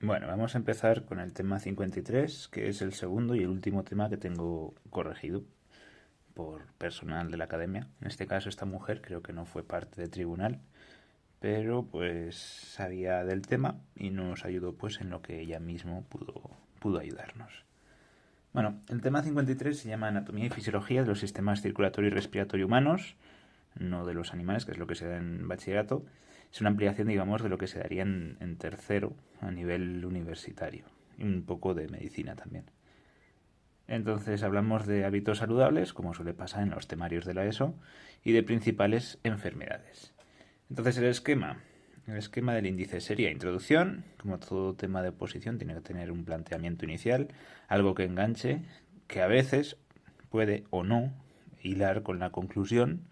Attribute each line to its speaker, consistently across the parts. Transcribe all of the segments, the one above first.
Speaker 1: Bueno, vamos a empezar con el tema 53, que es el segundo y el último tema que tengo corregido por personal de la academia. En este caso, esta mujer creo que no fue parte del tribunal, pero pues sabía del tema y nos ayudó pues en lo que ella mismo pudo ayudarnos. Bueno, el tema 53 se llama Anatomía y Fisiología de los Sistemas Circulatorio y Respiratorio Humanos, no de los animales, que es lo que se da en bachillerato. Es una ampliación, digamos, de lo que se daría en tercero a nivel universitario y un poco de medicina también. Entonces hablamos de hábitos saludables, como suele pasar en los temarios de la ESO, y de principales enfermedades. Entonces el esquema del índice sería introducción, como todo tema de oposición tiene que tener un planteamiento inicial, algo que enganche, que a veces puede o no hilar con la conclusión.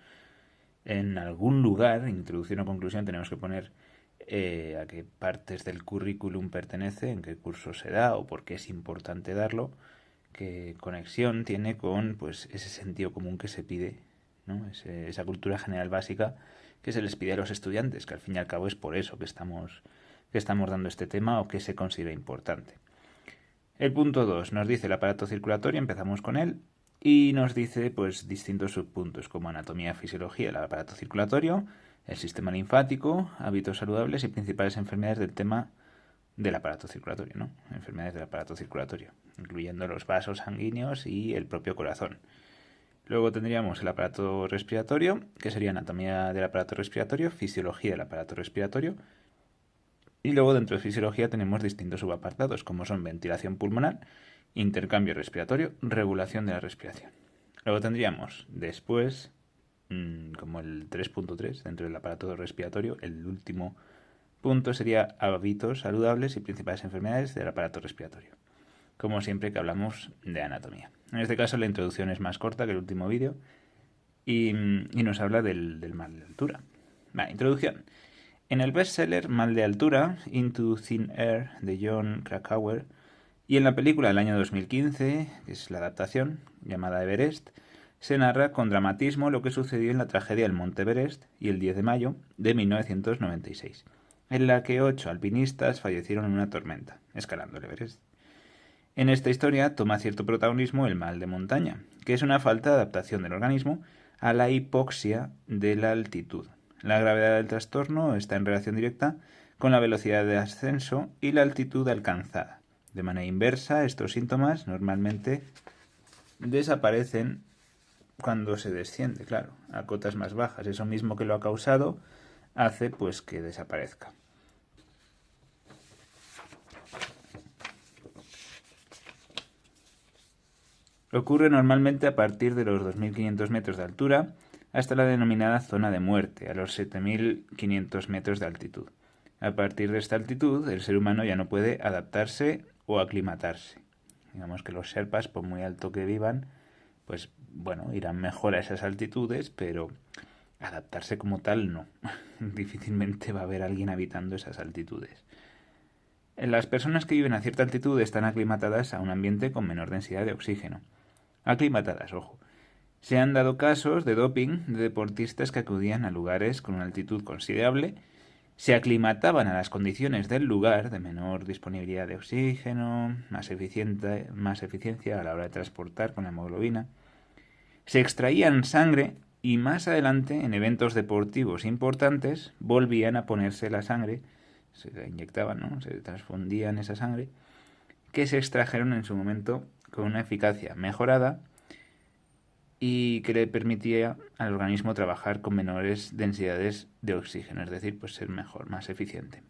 Speaker 1: En algún lugar, introducción o conclusión, tenemos que poner a qué partes del currículum pertenece, en qué curso se da o por qué es importante darlo, qué conexión tiene con pues ese sentido común que se pide, ¿no? Esa cultura general básica que se les pide a los estudiantes, que al fin y al cabo es por eso que estamos dando este tema o que se considera importante. El punto 2 nos dice el aparato circulatorio, empezamos con él, y nos dice pues distintos subpuntos como anatomía, fisiología del aparato circulatorio, el sistema linfático, hábitos saludables y principales enfermedades del tema del aparato circulatorio, ¿no? Enfermedades del aparato circulatorio, incluyendo los vasos sanguíneos y el propio corazón. Luego tendríamos el aparato respiratorio, que sería anatomía del aparato respiratorio, fisiología del aparato respiratorio. Y luego dentro de fisiología tenemos distintos subapartados, como son ventilación pulmonar, intercambio respiratorio, regulación de la respiración. Luego tendríamos después, como el 3.3 dentro del aparato respiratorio, el último punto sería hábitos saludables y principales enfermedades del aparato respiratorio, como siempre que hablamos de anatomía. En este caso la introducción es más corta que el último vídeo y nos habla del mal de altura. Vale, introducción. En el bestseller Mal de altura, Into Thin Air, de Jon Krakauer, y en la película del año 2015, que es la adaptación, llamada Everest, se narra con dramatismo lo que sucedió en la tragedia del Monte Everest y el 10 de mayo de 1996, en la que 8 alpinistas fallecieron en una tormenta, escalando el Everest. En esta historia toma cierto protagonismo el mal de montaña, que es una falta de adaptación del organismo a la hipoxia de la altitud. La gravedad del trastorno está en relación directa con la velocidad de ascenso y la altitud alcanzada. De manera inversa, estos síntomas normalmente desaparecen cuando se desciende, claro, a cotas más bajas. Eso mismo que lo ha causado hace pues que desaparezca. Ocurre normalmente a partir de los 2.500 metros de altura hasta la denominada zona de muerte, a los 7.500 metros de altitud. A partir de esta altitud, el ser humano ya no puede adaptarse o aclimatarse. Digamos que los Sherpas, por muy alto que vivan, pues bueno, irán mejor a esas altitudes, pero adaptarse como tal no. Difícilmente va a haber alguien habitando esas altitudes. Las personas que viven a cierta altitud están aclimatadas a un ambiente con menor densidad de oxígeno. Aclimatadas, ojo. Se han dado casos de doping de deportistas que acudían a lugares con una altitud considerable, se aclimataban a las condiciones del lugar, de menor disponibilidad de oxígeno, más eficiencia a la hora de transportar con la hemoglobina, se extraían sangre y más adelante, en eventos deportivos importantes, volvían a ponerse la sangre, se la inyectaban, ¿no? Se transfundían esa sangre, que se extrajeron en su momento con una eficacia mejorada y que le permitía al organismo trabajar con menores densidades de oxígeno, es decir, pues ser mejor, más eficiente.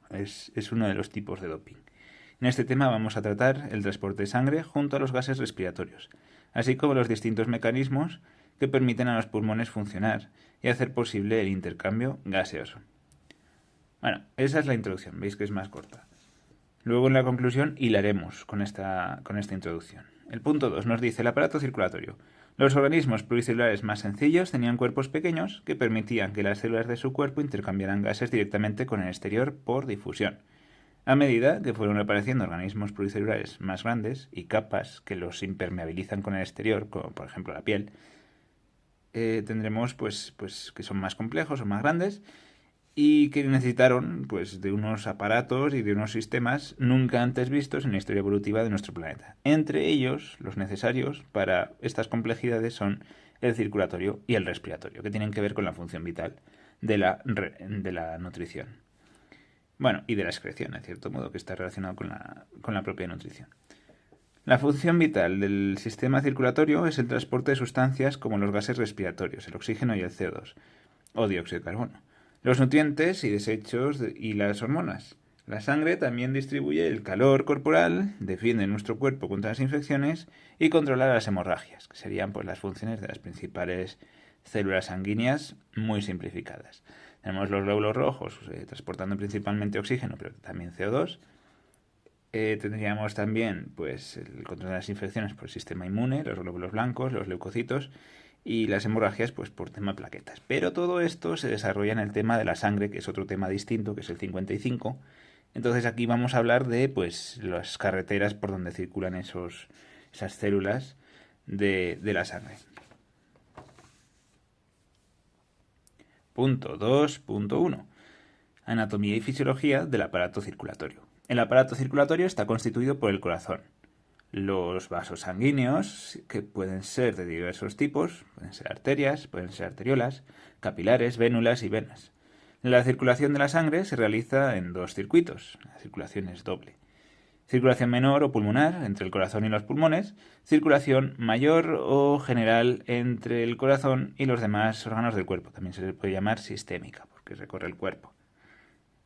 Speaker 1: Es uno de los tipos de doping. En este tema vamos a tratar el transporte de sangre junto a los gases respiratorios, así como los distintos mecanismos que permiten a los pulmones funcionar y hacer posible el intercambio gaseoso. Bueno, esa es la introducción, veis que es más corta. Luego en la conclusión hilaremos con esta introducción. El punto 2 nos dice el aparato circulatorio. Los organismos pluricelulares más sencillos tenían cuerpos pequeños que permitían que las células de su cuerpo intercambiaran gases directamente con el exterior por difusión. A medida que fueron apareciendo organismos pluricelulares más grandes y capas que los impermeabilizan con el exterior, como por ejemplo la piel, tendremos pues que son más complejos o más grandes y que necesitaron pues de unos aparatos y de unos sistemas nunca antes vistos en la historia evolutiva de nuestro planeta. Entre ellos, los necesarios para estas complejidades son el circulatorio y el respiratorio, que tienen que ver con la función vital de la nutrición. Bueno, y de la excreción, en cierto modo, que está relacionado con la propia nutrición. La función vital del sistema circulatorio es el transporte de sustancias como los gases respiratorios, el oxígeno y el CO2, o dióxido de carbono, los nutrientes y desechos y las hormonas. La sangre también distribuye el calor corporal, defiende nuestro cuerpo contra las infecciones y controla las hemorragias, que serían pues las funciones de las principales células sanguíneas muy simplificadas. Tenemos los glóbulos rojos transportando principalmente oxígeno, pero también CO2. Tendríamos también pues el control de las infecciones por el sistema inmune, los glóbulos blancos, los leucocitos, y las hemorragias pues por tema de plaquetas. Pero todo esto se desarrolla en el tema de la sangre, que es otro tema distinto, que es el 55. Entonces aquí vamos a hablar de pues las carreteras por donde circulan esas células de la sangre. Punto 2.1. Anatomía y fisiología del aparato circulatorio. El aparato circulatorio está constituido por el corazón, los vasos sanguíneos, que pueden ser de diversos tipos, pueden ser arterias, pueden ser arteriolas, capilares, vénulas y venas. La circulación de la sangre se realiza en dos circuitos, la circulación es doble. Circulación menor o pulmonar entre el corazón y los pulmones, circulación mayor o general entre el corazón y los demás órganos del cuerpo, también se le puede llamar sistémica, porque recorre el cuerpo.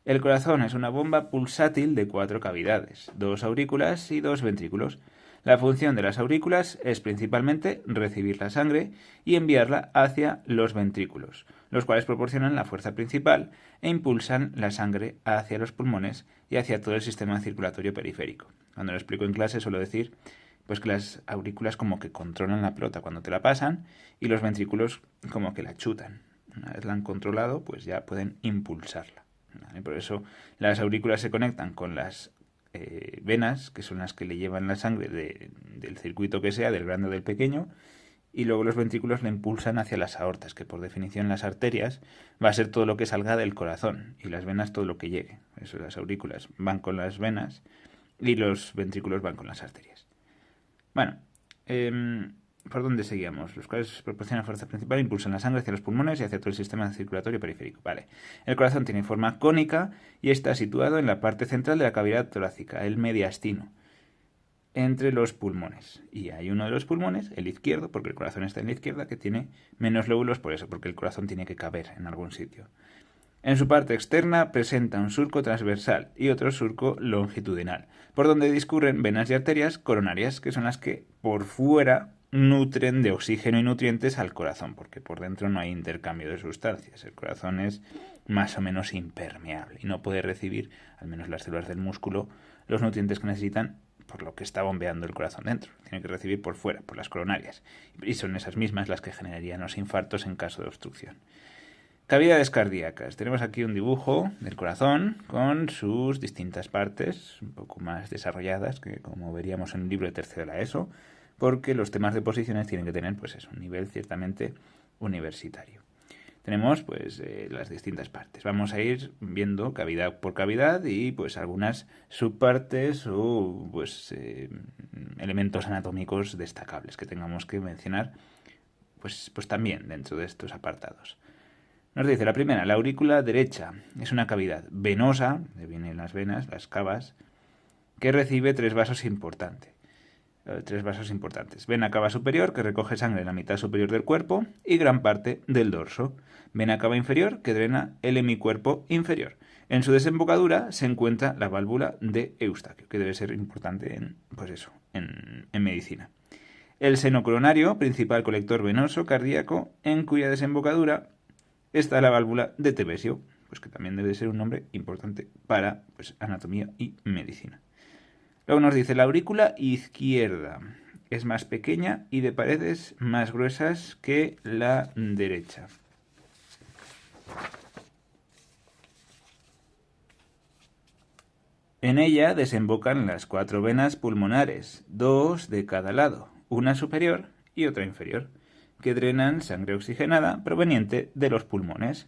Speaker 1: El corazón es una bomba pulsátil de 4 cavidades, 2 aurículas y 2 ventrículos. La función de las aurículas es principalmente recibir la sangre y enviarla hacia los ventrículos, los cuales proporcionan la fuerza principal e impulsan la sangre hacia los pulmones y hacia todo el sistema circulatorio periférico. Cuando lo explico en clase suelo decir pues que las aurículas como que controlan la pelota cuando te la pasan y los ventrículos como que la chutan. Una vez la han controlado, pues ya pueden impulsarla. ¿Vale? Por eso las aurículas se conectan con las venas, que son las que le llevan la sangre del circuito que sea, del grande o del pequeño, y luego los ventrículos la impulsan hacia las aortas, que por definición las arterias va a ser todo lo que salga del corazón y las venas todo lo que llegue. Por eso las aurículas van con las venas y los ventrículos van con las arterias. Bueno, ¿por dónde seguíamos? Los cuales proporcionan fuerza principal, impulsan la sangre hacia los pulmones y hacia todo el sistema circulatorio periférico. Vale. El corazón tiene forma cónica y está situado en la parte central de la cavidad torácica, el mediastino, entre los pulmones. Y hay uno de los pulmones, el izquierdo, porque el corazón está en la izquierda, que tiene menos lóbulos por eso, porque el corazón tiene que caber en algún sitio. En su parte externa presenta un surco transversal y otro surco longitudinal, por donde discurren venas y arterias coronarias, que son las que por fuera nutren de oxígeno y nutrientes al corazón, porque por dentro no hay intercambio de sustancias. El corazón es más o menos impermeable y no puede recibir, al menos las células del músculo, los nutrientes que necesitan por lo que está bombeando el corazón dentro. Tiene que recibir por fuera, por las coronarias. Y son esas mismas las que generarían los infartos en caso de obstrucción. Cavidades cardíacas. Tenemos aquí un dibujo del corazón con sus distintas partes, un poco más desarrolladas, que como veríamos en el libro de tercero de la ESO, porque los temas de posiciones tienen que tener pues un nivel ciertamente universitario. Tenemos pues las distintas partes. Vamos a ir viendo cavidad por cavidad y pues algunas subpartes o pues elementos anatómicos destacables que tengamos que mencionar pues también dentro de estos apartados. Nos dice la primera, la aurícula derecha es una cavidad venosa, de vienen las venas, las cavas, que recibe tres vasos importantes. Vena cava superior, que recoge sangre en la mitad superior del cuerpo y gran parte del dorso. Vena cava inferior, que drena el hemicuerpo inferior. En su desembocadura se encuentra la válvula de Eustaquio, que debe ser importante en medicina. El seno coronario, principal colector venoso cardíaco, en cuya desembocadura está la válvula de Tevesio, pues que también debe ser un nombre importante para anatomía y medicina. Luego nos dice la aurícula izquierda es más pequeña y de paredes más gruesas que la derecha. En ella desembocan las 4 venas pulmonares, 2 de cada lado, una superior y otra inferior, que drenan sangre oxigenada proveniente de los pulmones.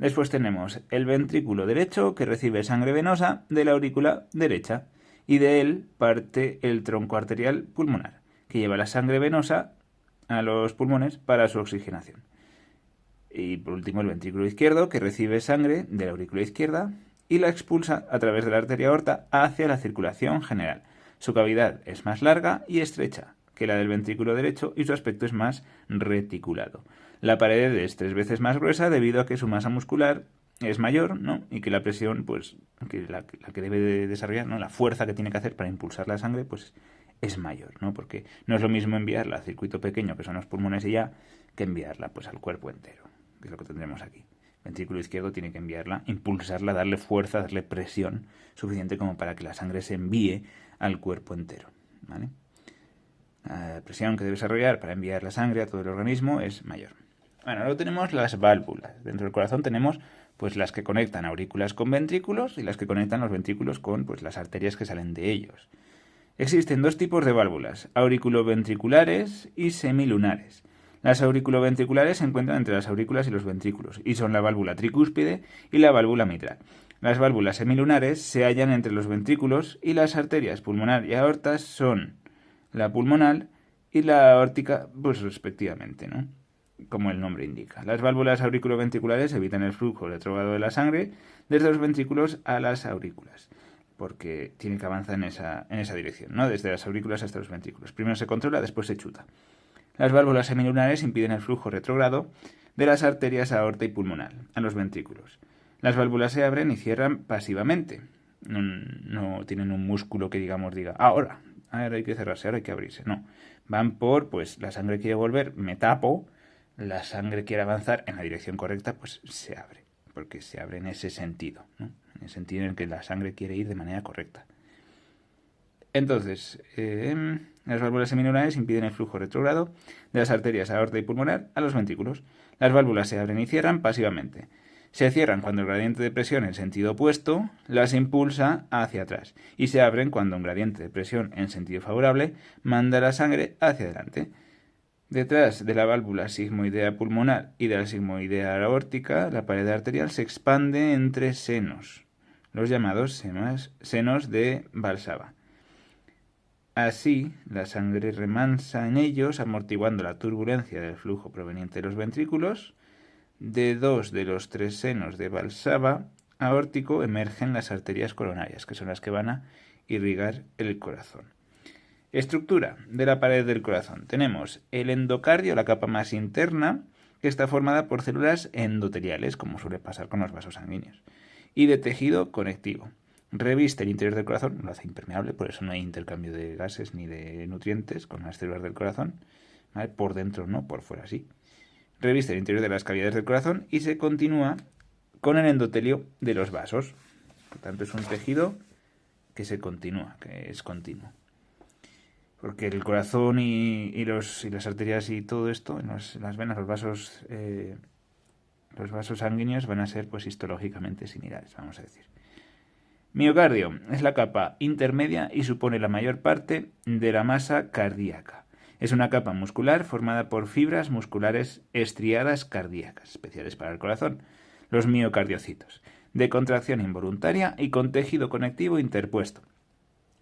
Speaker 1: Después tenemos el ventrículo derecho, que recibe sangre venosa de la aurícula derecha, y de él parte el tronco arterial pulmonar, que lleva la sangre venosa a los pulmones para su oxigenación. Y por último el ventrículo izquierdo, que recibe sangre de la aurícula izquierda y la expulsa a través de la arteria aorta hacia la circulación general. Su cavidad es más larga y estrecha que la del ventrículo derecho y su aspecto es más reticulado. La pared es 3 veces más gruesa debido a que su masa muscular es mayor, ¿no? Y que la presión, pues, que la que debe de desarrollar, ¿no? La fuerza que tiene que hacer para impulsar la sangre, pues, es mayor, ¿no? Porque no es lo mismo enviarla al circuito pequeño, que son los pulmones y ya, que enviarla, pues, al cuerpo entero, que es lo que tendremos aquí. El ventrículo izquierdo tiene que enviarla, impulsarla, darle fuerza, darle presión suficiente como para que la sangre se envíe al cuerpo entero, ¿vale? La presión que debe desarrollar para enviar la sangre a todo el organismo es mayor. Bueno, luego tenemos las válvulas. Dentro del corazón tenemos pues las que conectan aurículas con ventrículos y las que conectan los ventrículos con pues las arterias que salen de ellos. Existen 2 tipos de válvulas, auriculoventriculares y semilunares. Las auriculoventriculares se encuentran entre las aurículas y los ventrículos y son la válvula tricúspide y la válvula mitral. Las válvulas semilunares se hallan entre los ventrículos y las arterias pulmonar y aorta son la pulmonar y la aórtica, pues respectivamente, ¿no? Como el nombre indica. Las válvulas auriculoventriculares evitan el flujo retrógrado de la sangre desde los ventrículos a las aurículas, porque tiene que avanzar en esa dirección, ¿no? Desde las aurículas hasta los ventrículos. Primero se controla, después se chuta. Las válvulas semilunares impiden el flujo retrógrado de las arterias aorta y pulmonar a los ventrículos. Las válvulas se abren y cierran pasivamente. No tienen un músculo que digamos diga, ahora hay que cerrarse, ahora hay que abrirse. No, van por, pues la sangre quiere volver, me tapo, la sangre quiere avanzar en la dirección correcta, pues se abre, porque se abre en ese sentido, ¿no? En el sentido en que la sangre quiere ir de manera correcta. Entonces, las válvulas semilunares impiden el flujo retrógrado de las arterias aorta y pulmonar a los ventrículos. Las válvulas se abren y cierran pasivamente. Se cierran cuando el gradiente de presión en sentido opuesto las impulsa hacia atrás y se abren cuando un gradiente de presión en sentido favorable manda la sangre hacia adelante. Detrás de la válvula sigmoidea pulmonar y de la sigmoidea aórtica, la pared arterial se expande entre senos, los llamados senos de Valsalva. Así, la sangre remansa en ellos, amortiguando la turbulencia del flujo proveniente de los ventrículos. De 2 de los 3 senos de Valsalva aórtico emergen las arterias coronarias, que son las que van a irrigar el corazón. Estructura de la pared del corazón. Tenemos el endocardio, la capa más interna, que está formada por células endoteliales, como suele pasar con los vasos sanguíneos, y de tejido conectivo. Reviste el interior del corazón, lo hace impermeable, por eso no hay intercambio de gases ni de nutrientes con las células del corazón, ¿vale? Por dentro no, por fuera sí. Reviste el interior de las cavidades del corazón y se continúa con el endotelio de los vasos. Por tanto, es un tejido que se continúa, que es continuo. Porque el corazón y las arterias y todo esto, las venas, los vasos sanguíneos van a ser pues histológicamente similares, vamos a decir. Miocardio es la capa intermedia y supone la mayor parte de la masa cardíaca. Es una capa muscular formada por fibras musculares estriadas cardíacas, especiales para el corazón, los miocardiocitos, de contracción involuntaria y con tejido conectivo interpuesto.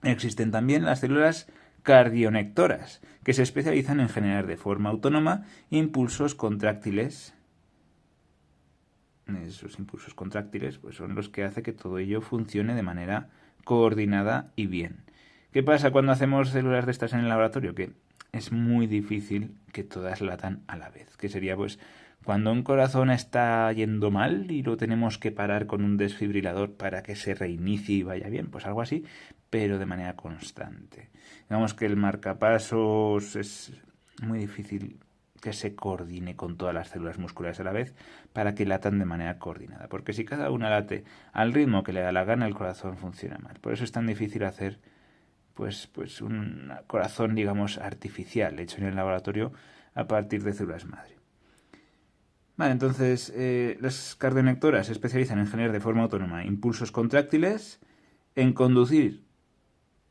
Speaker 1: Existen también las células cardionectoras, que se especializan en generar de forma autónoma impulsos contráctiles. Esos impulsos contráctiles pues, son los que hacen que todo ello funcione de manera coordinada y bien. ¿Qué pasa cuando hacemos células de estas en el laboratorio? Que es muy difícil que todas latan a la vez. Que sería pues cuando un corazón está yendo mal y lo tenemos que parar con un desfibrilador para que se reinicie y vaya bien, pues algo así, pero de manera constante. Digamos que el marcapasos es muy difícil que se coordine con todas las células musculares a la vez para que latan de manera coordinada. Porque si cada una late al ritmo que le da la gana, el corazón funciona mal. Por eso es tan difícil hacer pues un corazón, digamos, artificial, hecho en el laboratorio a partir de células madre. Vale, entonces las cardionectoras se especializan en generar de forma autónoma impulsos contráctiles, en conducir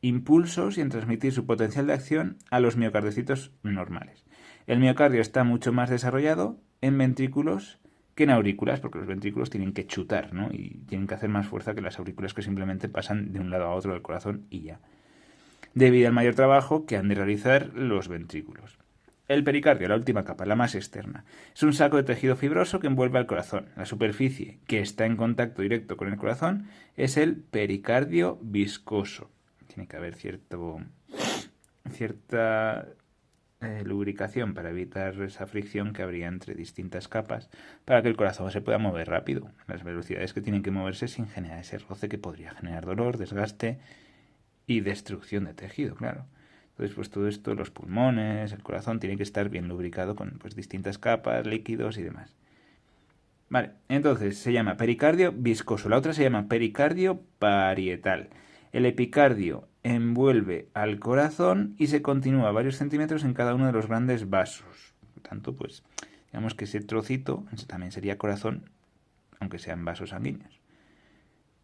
Speaker 1: impulsos y en transmitir su potencial de acción a los miocardiocitos normales. El miocardio está mucho más desarrollado en ventrículos que en aurículas, porque los ventrículos tienen que chutar, ¿no? Y tienen que hacer más fuerza que las aurículas, que simplemente pasan de un lado a otro del corazón y ya, debido al mayor trabajo que han de realizar los ventrículos. El pericardio, la última capa, la más externa, es un saco de tejido fibroso que envuelve al corazón. La superficie que está en contacto directo con el corazón es el pericardio viscoso. Tiene que haber cierta lubricación para evitar esa fricción que habría entre distintas capas, para que el corazón se pueda mover rápido, las velocidades que tienen que moverse sin generar ese roce que podría generar dolor, desgaste y destrucción de tejido, claro. Entonces, pues todo esto, los pulmones, el corazón, tiene que estar bien lubricado con pues distintas capas, líquidos y demás. Vale, entonces se llama pericardio viscoso. La otra se llama pericardio parietal. El epicardio envuelve al corazón y se continúa varios centímetros en cada uno de los grandes vasos. Por tanto, pues, digamos que ese trocito también sería corazón, aunque sean vasos sanguíneos.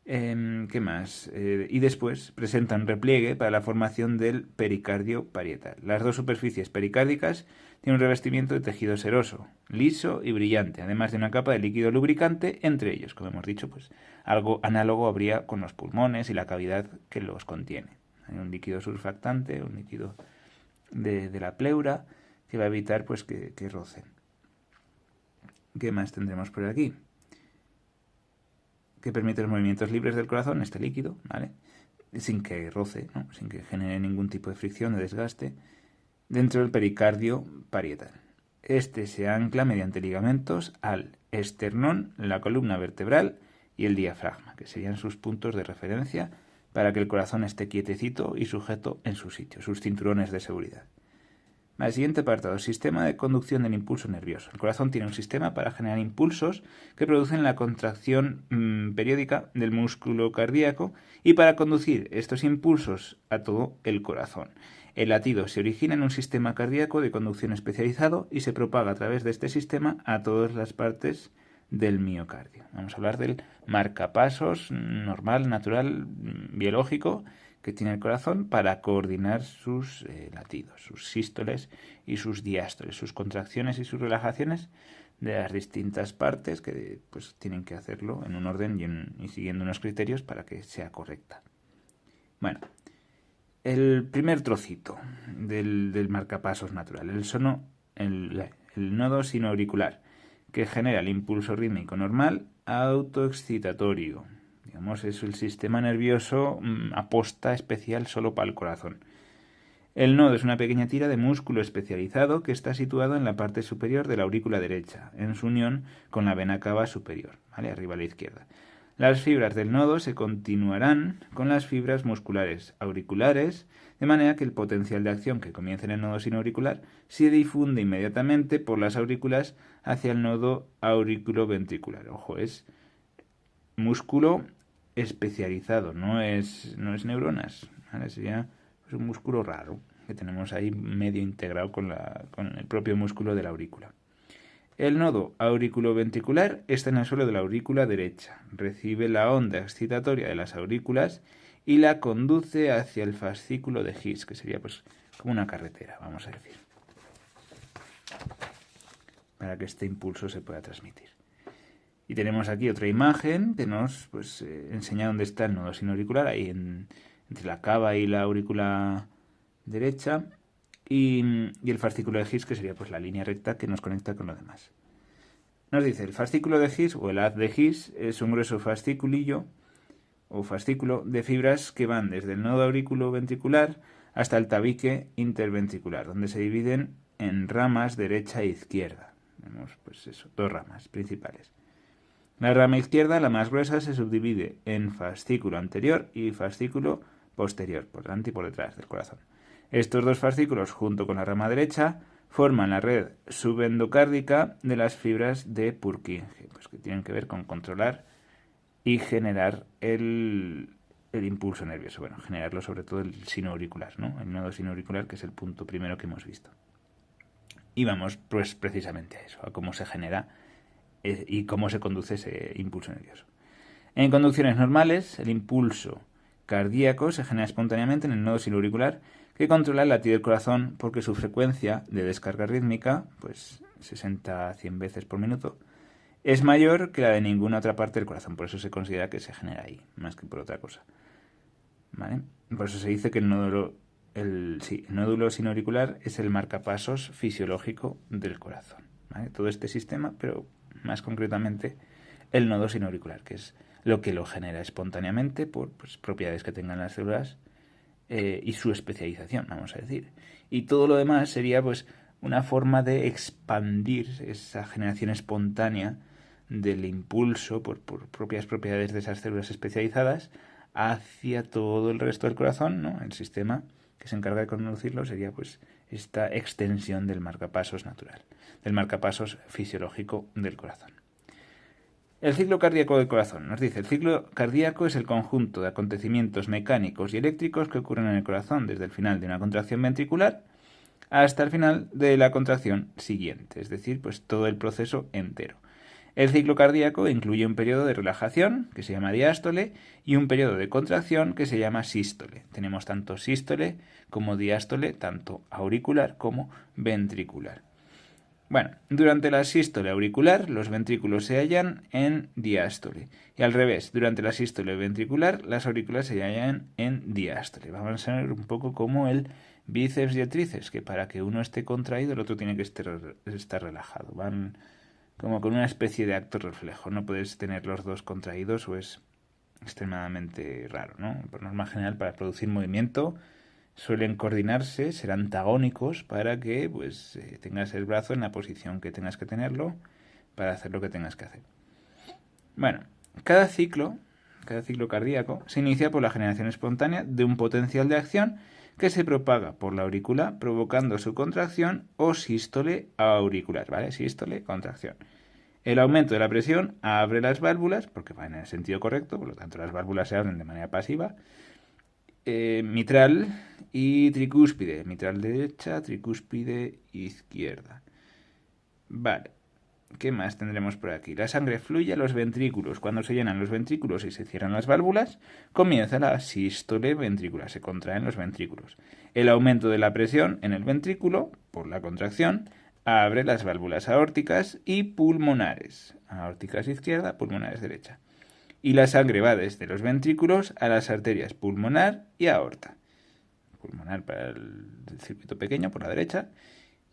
Speaker 1: ¿Qué más? Y después presenta un repliegue para la formación del pericardio parietal. Las dos superficies pericárdicas tienen un revestimiento de tejido seroso, liso y brillante, además de una capa de líquido lubricante entre ellos. Como hemos dicho, pues algo análogo habría con los pulmones y la cavidad que los contiene. Hay un líquido surfactante, un líquido de la pleura, que va a evitar pues que rocen. ¿Qué más tendremos por aquí? Que permite los movimientos libres del corazón, este líquido, ¿vale? Sin que roce, ¿no? Sin que genere ningún tipo de fricción o desgaste, dentro del pericardio parietal. Este se ancla mediante ligamentos al esternón, la columna vertebral y el diafragma, que serían sus puntos de referencia para que el corazón esté quietecito y sujeto en su sitio, sus cinturones de seguridad. El siguiente apartado, sistema de conducción del impulso nervioso. El corazón tiene un sistema para generar impulsos que producen la contracción periódica del músculo cardíaco y para conducir estos impulsos a todo el corazón. El latido se origina en un sistema cardíaco de conducción especializado y se propaga a través de este sistema a todas las partes del miocardio. Vamos a hablar del marcapasos normal, natural, biológico, que tiene el corazón para coordinar sus latidos, sus sístoles y sus diástoles, sus contracciones y sus relajaciones de las distintas partes que pues tienen que hacerlo en un orden y siguiendo unos criterios para que sea correcta. Bueno, el primer trocito del marcapasos natural, el nodo sinoauricular, que genera el impulso rítmico normal autoexcitatorio. Digamos, es el sistema nervioso aposta especial solo para el corazón. El nodo es una pequeña tira de músculo especializado que está situado en la parte superior de la aurícula derecha, en su unión con la vena cava superior, ¿vale? Arriba a la izquierda. Las fibras del nodo se continuarán con las fibras musculares auriculares, de manera que el potencial de acción que comienza en el nodo sinoauricular se difunde inmediatamente por las aurículas hacia el nodo auriculoventricular. Ojo, es músculo especializado, no es neuronas, ¿vale? Sería pues un músculo raro que tenemos ahí medio integrado con el propio músculo de la aurícula. El nodo auriculoventricular está en el suelo de la aurícula derecha, recibe la onda excitatoria de las aurículas y la conduce hacia el fascículo de His, que sería pues como una carretera, vamos a decir, para que este impulso se pueda transmitir. Y tenemos aquí otra imagen que nos enseña dónde está el nodo sinoauricular, ahí entre la cava y la aurícula derecha, y el fascículo de His, que sería pues la línea recta que nos conecta con lo demás. Nos dice, el fascículo de His o el haz de His es un grueso fasciculillo o fascículo de fibras que van desde el nodo auriculoventricular hasta el tabique interventricular, donde se dividen en ramas derecha e izquierda. Tenemos pues eso, dos ramas principales. La rama izquierda, la más gruesa, se subdivide en fascículo anterior y fascículo posterior, por delante y por detrás del corazón. Estos dos fascículos, junto con la rama derecha, forman la red subendocárdica de las fibras de Purkinje, pues que tienen que ver con controlar y generar el impulso nervioso. Bueno, generarlo sobre todo el sinoauricular, ¿no? El nodo sinoauricular, que es el punto primero que hemos visto. Y vamos pues precisamente a eso, a cómo se genera y cómo se conduce ese impulso nervioso. En conducciones normales, el impulso cardíaco se genera espontáneamente en el nodo sinoauricular, que controla el latido del corazón porque su frecuencia de descarga rítmica, pues 60 a 100 veces por minuto, es mayor que la de ninguna otra parte del corazón. Por eso se considera que se genera ahí, más que por otra cosa. ¿Vale? Por eso se dice que el nódulo sinoauricular es el marcapasos fisiológico del corazón. ¿Vale? Todo este sistema, pero más concretamente el nodo sinoauricular, que es lo que lo genera espontáneamente por propiedades que tengan las células y su especialización, vamos a decir. Y todo lo demás sería pues una forma de expandir esa generación espontánea del impulso por propias propiedades de esas células especializadas hacia todo el resto del corazón, ¿no? El sistema que se encarga de conducirlo sería pues esta extensión del marcapasos natural, del marcapasos fisiológico del corazón. El ciclo cardíaco del corazón. Nos dice, el ciclo cardíaco es el conjunto de acontecimientos mecánicos y eléctricos que ocurren en el corazón desde el final de una contracción ventricular hasta el final de la contracción siguiente, es decir, pues todo el proceso entero. El ciclo cardíaco incluye un periodo de relajación, que se llama diástole, y un periodo de contracción, que se llama sístole. Tenemos tanto sístole como diástole, tanto auricular como ventricular. Bueno, durante la sístole auricular, los ventrículos se hallan en diástole. Y al revés, durante la sístole ventricular, las aurículas se hallan en diástole. Vamos a ver un poco como el bíceps y el tríceps, que para que uno esté contraído, el otro tiene que estar relajado. Van como con una especie de acto reflejo. No puedes tener los dos contraídos o es extremadamente raro, ¿no? Por norma general, para producir movimiento suelen coordinarse, ser antagónicos para que pues tengas el brazo en la posición que tengas que tenerlo para hacer lo que tengas que hacer. Bueno, cada ciclo cardíaco se inicia por la generación espontánea de un potencial de acción que se propaga por la aurícula provocando su contracción o sístole auricular, ¿vale? Sístole, contracción. El aumento de la presión abre las válvulas, porque va en el sentido correcto, por lo tanto las válvulas se abren de manera pasiva, mitral y tricúspide. Mitral derecha, tricúspide izquierda. Vale. ¿Qué más tendremos por aquí? La sangre fluye a los ventrículos. Cuando se llenan los ventrículos y se cierran las válvulas, comienza la sístole ventricular. Se contraen los ventrículos. El aumento de la presión en el ventrículo, por la contracción, abre las válvulas aórticas y pulmonares. Aórticas izquierda, pulmonares derecha. Y la sangre va desde los ventrículos a las arterias pulmonar y aorta. Pulmonar para el circuito pequeño, por la derecha,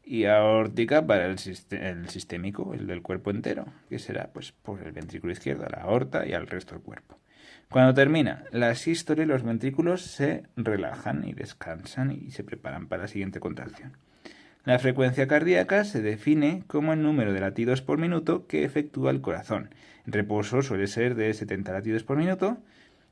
Speaker 1: y aórtica para el sistémico, el del cuerpo entero, que será pues por el ventrículo izquierdo, a la aorta y al resto del cuerpo. Cuando termina la sístole, los ventrículos se relajan y descansan y se preparan para la siguiente contracción. La frecuencia cardíaca se define como el número de latidos por minuto que efectúa el corazón. En reposo suele ser de 70 latidos por minuto.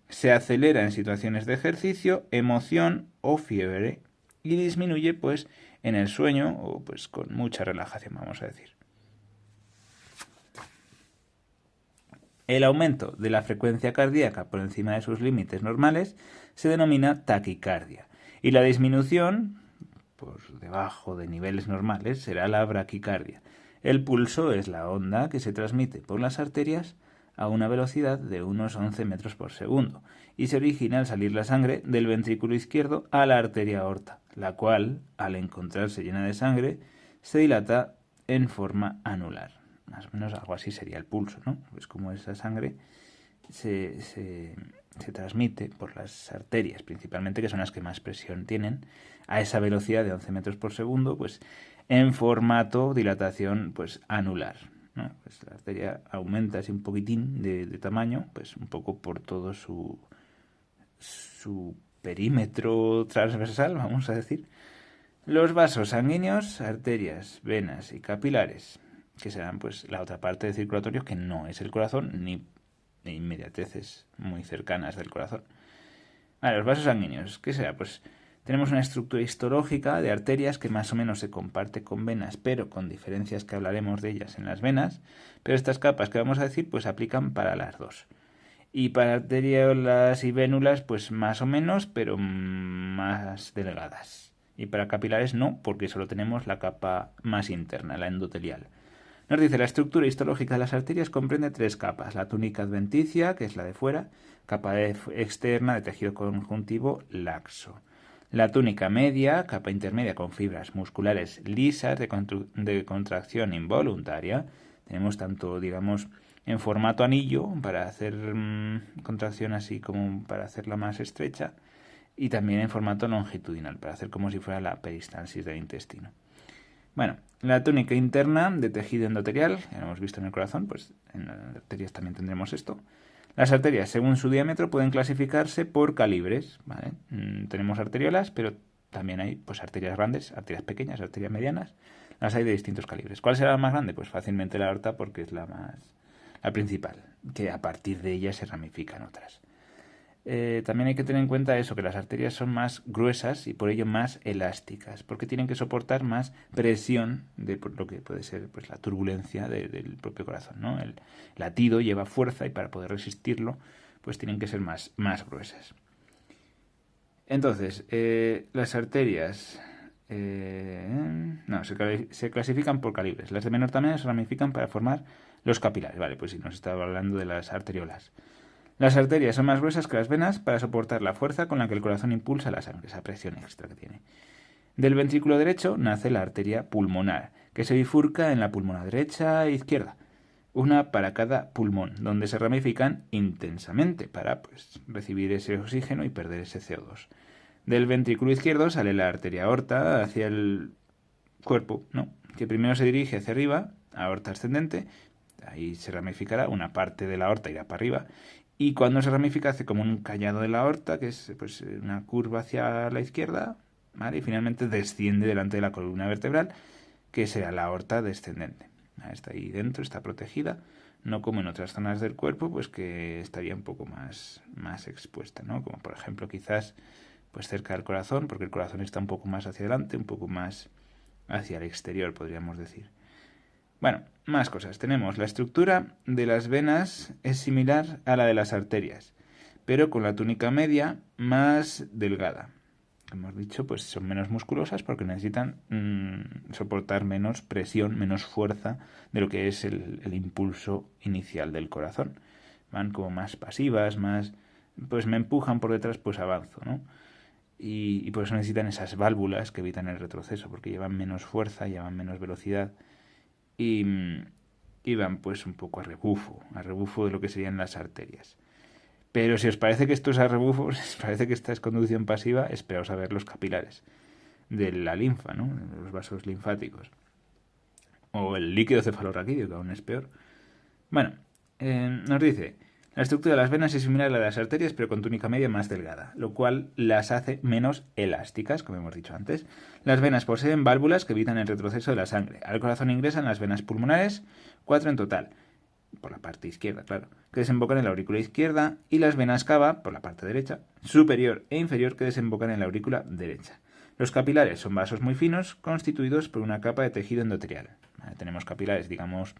Speaker 1: Se acelera en situaciones de ejercicio, emoción o fiebre y disminuye pues en el sueño o pues con mucha relajación, vamos a decir. El aumento de la frecuencia cardíaca por encima de sus límites normales se denomina taquicardia y la disminución por debajo de niveles normales será la braquicardia. El pulso es la onda que se transmite por las arterias a una velocidad de unos 11 metros por segundo y se origina al salir la sangre del ventrículo izquierdo a la arteria aorta, la cual, al encontrarse llena de sangre, se dilata en forma anular. Más o menos algo así sería el pulso, ¿no? Pues como esa sangre se transmite por las arterias, principalmente, que son las que más presión tienen, a esa velocidad de 11 metros por segundo, pues en formato dilatación pues anular, ¿no? Pues la arteria aumenta así un poquitín de tamaño, pues un poco por todo su perímetro transversal, vamos a decir. Los vasos sanguíneos, arterias, venas y capilares, que serán pues la otra parte del circulatorio que no es el corazón ni inmediateces muy cercanas del corazón. Vale, los vasos sanguíneos, ¿qué será? Pues tenemos una estructura histológica de arterias que más o menos se comparte con venas, pero con diferencias que hablaremos de ellas en las venas, pero estas capas que vamos a decir pues aplican para las dos. Y para arteriolas y vénulas pues más o menos, pero más delgadas. Y para capilares no, porque solo tenemos la capa más interna, la endotelial. Nos dice, la estructura histológica de las arterias comprende 3 capas. La túnica adventicia, que es la de fuera, capa externa de tejido conjuntivo laxo. La túnica media, capa intermedia con fibras musculares lisas de contracción involuntaria, Tenemos tanto, digamos, en formato anillo para hacer contracción así como para hacerla más estrecha, y también en formato longitudinal para hacer como si fuera la peristalsis del intestino. Bueno, la túnica interna de tejido endotelial, ya lo hemos visto en el corazón, pues en las arterias también tendremos esto. Las arterias, según su diámetro, pueden clasificarse por calibres, ¿vale? Tenemos arteriolas, pero también hay pues arterias grandes, arterias pequeñas, arterias medianas. Las hay de distintos calibres. ¿Cuál será la más grande? Pues fácilmente la aorta, porque es la principal, que a partir de ella se ramifican otras. También hay que tener en cuenta eso, que las arterias son más gruesas y por ello más elásticas, porque tienen que soportar más presión de lo que puede ser pues la turbulencia del propio corazón, ¿no? El latido lleva fuerza y para poder resistirlo pues tienen que ser más gruesas. Entonces, las arterias se clasifican por calibres. Las de menor tamaño se ramifican para formar los capilares. Vale, pues si nos estaba hablando de las arteriolas. Las arterias son más gruesas que las venas para soportar la fuerza con la que el corazón impulsa la sangre, esa presión extra que tiene. Del ventrículo derecho nace la arteria pulmonar, que se bifurca en la pulmona derecha e izquierda, una para cada pulmón, donde se ramifican intensamente para recibir ese oxígeno y perder ese CO2. Del ventrículo izquierdo sale la arteria aorta hacia el cuerpo, ¿no? Que primero se dirige hacia arriba, aorta ascendente, ahí se ramificará, una parte de la aorta irá para arriba, y cuando se ramifica hace como un callado de la aorta, que es pues una curva hacia la izquierda, ¿vale? Y finalmente desciende delante de la columna vertebral, que será la aorta descendente. Está ahí dentro, está protegida, no como en otras zonas del cuerpo, pues que estaría un poco más expuesta, ¿no? Como por ejemplo quizás pues cerca del corazón, porque el corazón está un poco más hacia adelante, un poco más hacia el exterior, podríamos decir. Bueno, más cosas. Tenemos la estructura de las venas es similar a la de las arterias, pero con la túnica media más delgada. Hemos dicho, pues son menos musculosas porque necesitan soportar menos presión, menos fuerza de lo que es el impulso inicial del corazón. Van como más pasivas, más, pues me empujan por detrás, pues avanzo, ¿no? Y por eso necesitan esas válvulas que evitan el retroceso, porque llevan menos fuerza, llevan menos velocidad y van pues un poco a rebufo de lo que serían las arterias. Pero si os parece que esto es a rebufo, si os parece que esta es conducción pasiva, esperaos a ver los capilares de la linfa, ¿no? Los vasos linfáticos. O el líquido cefalorraquídeo, que aún es peor. Bueno, nos dice, la estructura de las venas es similar a la de las arterias, pero con túnica media más delgada, lo cual las hace menos elásticas, como hemos dicho antes. Las venas poseen válvulas que evitan el retroceso de la sangre. Al corazón ingresan las venas pulmonares, 4 en total, por la parte izquierda, claro, que desembocan en la aurícula izquierda, y las venas cava, por la parte derecha, superior e inferior, que desembocan en la aurícula derecha. Los capilares son vasos muy finos, constituidos por una capa de tejido endotelial. Tenemos capilares, digamos,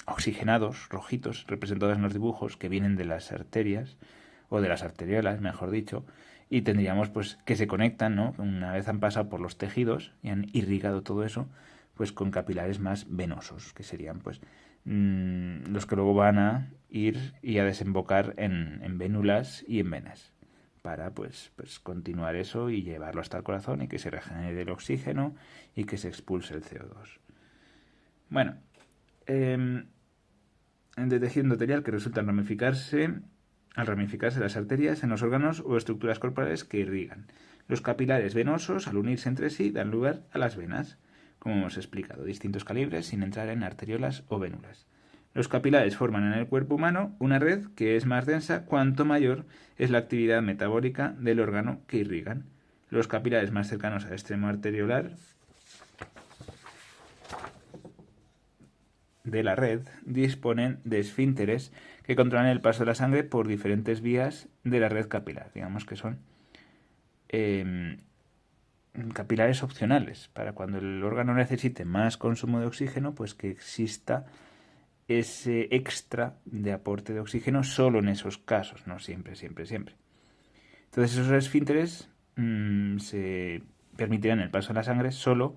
Speaker 1: oxigenados, rojitos, representados en los dibujos, que vienen de las arterias, o de las arteriolas, mejor dicho, y tendríamos pues que se conectan, ¿no? Una vez han pasado por los tejidos y han irrigado todo eso, pues con capilares más venosos, que serían pues los que luego van a ir y a desembocar en vénulas y en venas, para pues continuar eso y llevarlo hasta el corazón y que se regenere el oxígeno y que se expulse el CO2. Bueno, de tejido endotelial que resulta al ramificarse las arterias en los órganos o estructuras corporales que irrigan. Los capilares venosos, al unirse entre sí, dan lugar a las venas, como hemos explicado, distintos calibres sin entrar en arteriolas o vénulas. Los capilares forman en el cuerpo humano una red que es más densa cuanto mayor es la actividad metabólica del órgano que irrigan. Los capilares más cercanos al extremo arteriolar de la red disponen de esfínteres que controlan el paso de la sangre por diferentes vías de la red capilar. Digamos que son capilares opcionales para cuando el órgano necesite más consumo de oxígeno, pues que exista ese extra de aporte de oxígeno solo en esos casos, no siempre. Entonces esos esfínteres se permitirán el paso de la sangre solo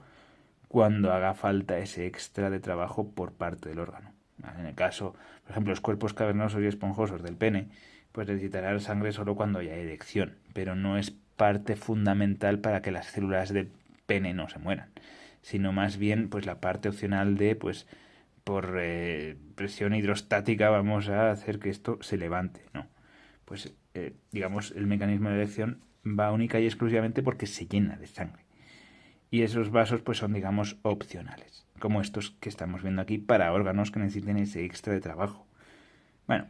Speaker 1: cuando haga falta ese extra de trabajo por parte del órgano. En el caso, por ejemplo, los cuerpos cavernosos y esponjosos del pene, pues necesitará sangre solo cuando haya erección, pero no es parte fundamental para que las células del pene no se mueran, sino más bien pues la parte opcional de pues por presión hidrostática vamos a hacer que esto se levante, no. Pues digamos el mecanismo de elección va única y exclusivamente porque se llena de sangre. Y esos vasos pues son digamos opcionales, como estos que estamos viendo aquí para órganos que necesiten ese extra de trabajo. Bueno,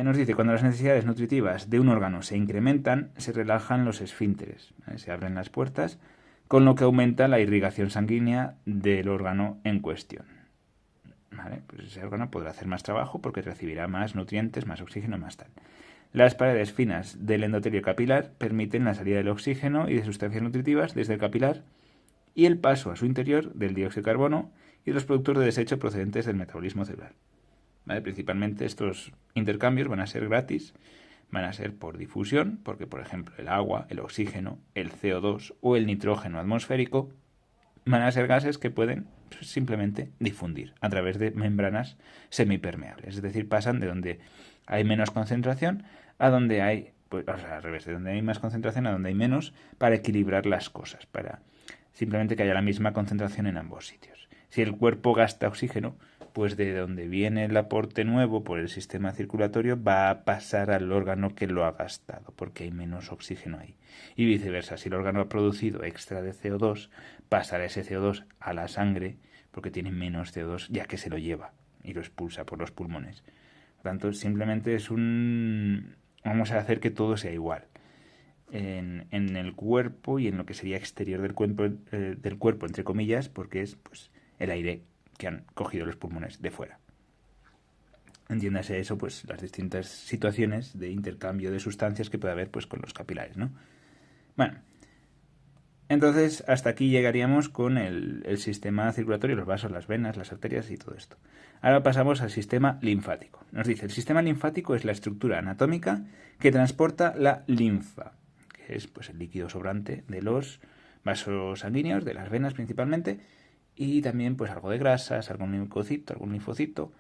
Speaker 1: nos dice, cuando las necesidades nutritivas de un órgano se incrementan, se relajan los esfínteres, se abren las puertas, con lo que aumenta la irrigación sanguínea del órgano en cuestión. ¿Vale? Pues ese órgano podrá hacer más trabajo porque recibirá más nutrientes, más oxígeno, más tal. Las paredes finas del endotelio capilar permiten la salida del oxígeno y de sustancias nutritivas desde el capilar y el paso a su interior del dióxido de carbono y de los productos de desecho procedentes del metabolismo celular. ¿Vale? Principalmente estos intercambios van a ser gratis, van a ser por difusión, porque por ejemplo el agua, el oxígeno, el CO2 o el nitrógeno atmosférico van a ser gases que pueden simplemente difundir a través de membranas semipermeables, es decir, pasan de donde hay menos concentración a donde hay, pues, o sea, al revés, de donde hay más concentración a donde hay menos, para equilibrar las cosas, para simplemente que haya la misma concentración en ambos sitios. Si el cuerpo gasta oxígeno, pues de donde viene el aporte nuevo por el sistema circulatorio va a pasar al órgano que lo ha gastado, porque hay menos oxígeno ahí. Y viceversa, si el órgano ha producido extra de CO2, pasará ese CO2 a la sangre, porque tiene menos CO2 ya que se lo lleva y lo expulsa por los pulmones. Por tanto, simplemente es un... Vamos a hacer que todo sea igual. En el cuerpo y en lo que sería exterior del cuerpo, entre comillas, porque es pues el aire que han cogido los pulmones de fuera. Entiéndase eso, pues las distintas situaciones de intercambio de sustancias que puede haber pues con los capilares, ¿no? Bueno, entonces hasta aquí llegaríamos con el sistema circulatorio, los vasos, las venas, las arterias y todo esto. Ahora pasamos al sistema linfático. Nos dice, el sistema linfático es la estructura anatómica que transporta la linfa, que es pues el líquido sobrante de los vasos sanguíneos, de las venas principalmente, y también pues algo de grasas, algún linfocito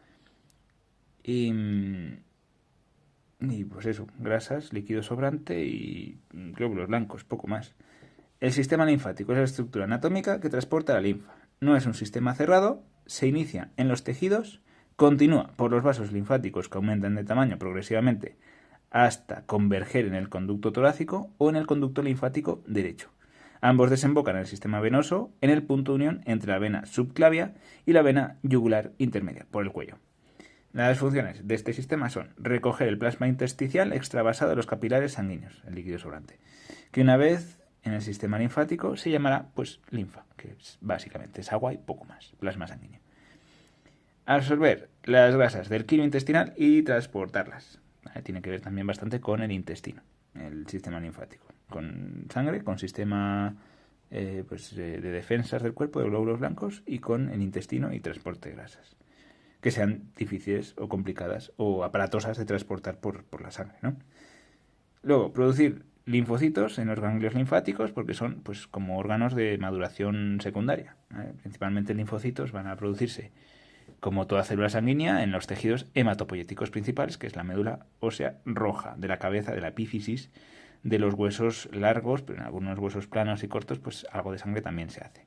Speaker 1: y pues eso, grasas, líquido sobrante y glóbulos blancos, poco más. El sistema linfático es la estructura anatómica que transporta la linfa. No es un sistema cerrado, se inicia en los tejidos, continúa por los vasos linfáticos que aumentan de tamaño progresivamente hasta converger en el conducto torácico o en el conducto linfático derecho. Ambos desembocan en el sistema venoso en el punto de unión entre la vena subclavia y la vena yugular intermedia, por el cuello. Las funciones de este sistema son recoger el plasma intersticial extravasado de los capilares sanguíneos, el líquido sobrante, que una vez en el sistema linfático se llamará pues linfa, que básicamente es agua y poco más, plasma sanguíneo. Absorber las grasas del quilo intestinal y transportarlas. Tiene que ver también bastante con el intestino, el sistema linfático, con sangre, con sistema de defensas del cuerpo, de glóbulos blancos, y con el intestino y transporte de grasas, que sean difíciles o complicadas o aparatosas de transportar por la sangre, ¿no? Luego, producir linfocitos en los ganglios linfáticos, porque son pues como órganos de maduración secundaria, ¿vale? Principalmente linfocitos van a producirse, como toda célula sanguínea, en los tejidos hematopoyéticos principales, que es la médula ósea roja de la cabeza, de la epífisis, de los huesos largos, pero en algunos huesos planos y cortos, pues algo de sangre también se hace.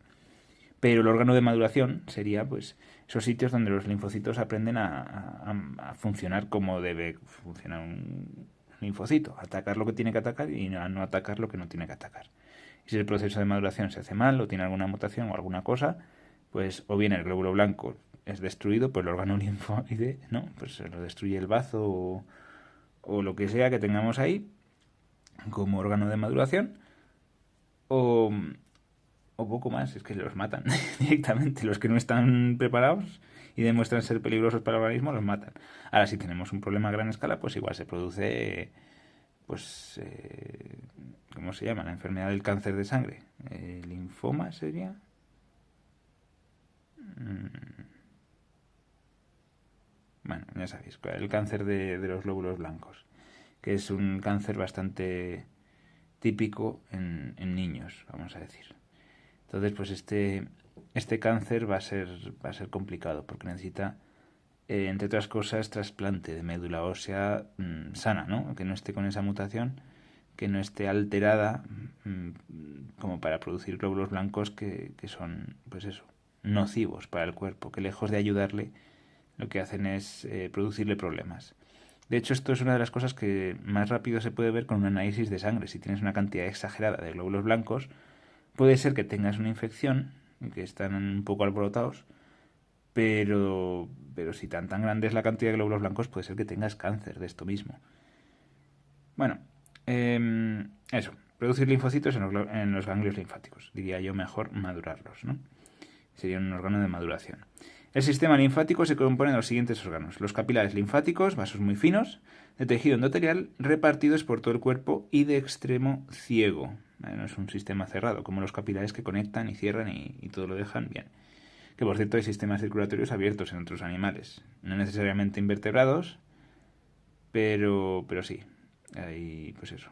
Speaker 1: Pero el órgano de maduración sería pues esos sitios donde los linfocitos aprenden a funcionar como debe funcionar un linfocito, atacar lo que tiene que atacar y no atacar lo que no tiene que atacar. Y si el proceso de maduración se hace mal o tiene alguna mutación o alguna cosa, pues o bien el glóbulo blanco es destruido por el órgano linfoide, ¿no? Pues se lo destruye el bazo o lo que sea que tengamos ahí como órgano de maduración, o poco más, es que los matan directamente. Los que no están preparados y demuestran ser peligrosos para el organismo los matan. Ahora, si tenemos un problema a gran escala, pues igual se produce, pues, ¿cómo se llama? La enfermedad del cáncer de sangre. ¿Linfoma sería? Bueno, ya sabéis, el cáncer de los glóbulos blancos, que es un cáncer bastante típico en niños, vamos a decir. Entonces, pues este cáncer va a ser complicado porque necesita, entre otras cosas, trasplante de médula ósea sana, ¿no? Que no esté con esa mutación, que no esté alterada como para producir glóbulos blancos que son, pues eso, nocivos para el cuerpo, que lejos de ayudarle, lo que hacen es producirle problemas. De hecho, esto es una de las cosas que más rápido se puede ver con un análisis de sangre. Si tienes una cantidad exagerada de glóbulos blancos, puede ser que tengas una infección, que están un poco alborotados, pero si tan grande es la cantidad de glóbulos blancos, puede ser que tengas cáncer de esto mismo. Bueno, eso, producir linfocitos en los ganglios linfáticos. Diría yo mejor madurarlos, ¿no? Sería un órgano de maduración. El sistema linfático se compone de los siguientes órganos: los capilares linfáticos, vasos muy finos, de tejido endotelial, repartidos por todo el cuerpo y de extremo ciego. No es un sistema cerrado, como los capilares que conectan y cierran y todo lo dejan bien. Que por cierto hay sistemas circulatorios abiertos en otros animales, no necesariamente invertebrados, pero sí, hay pues eso,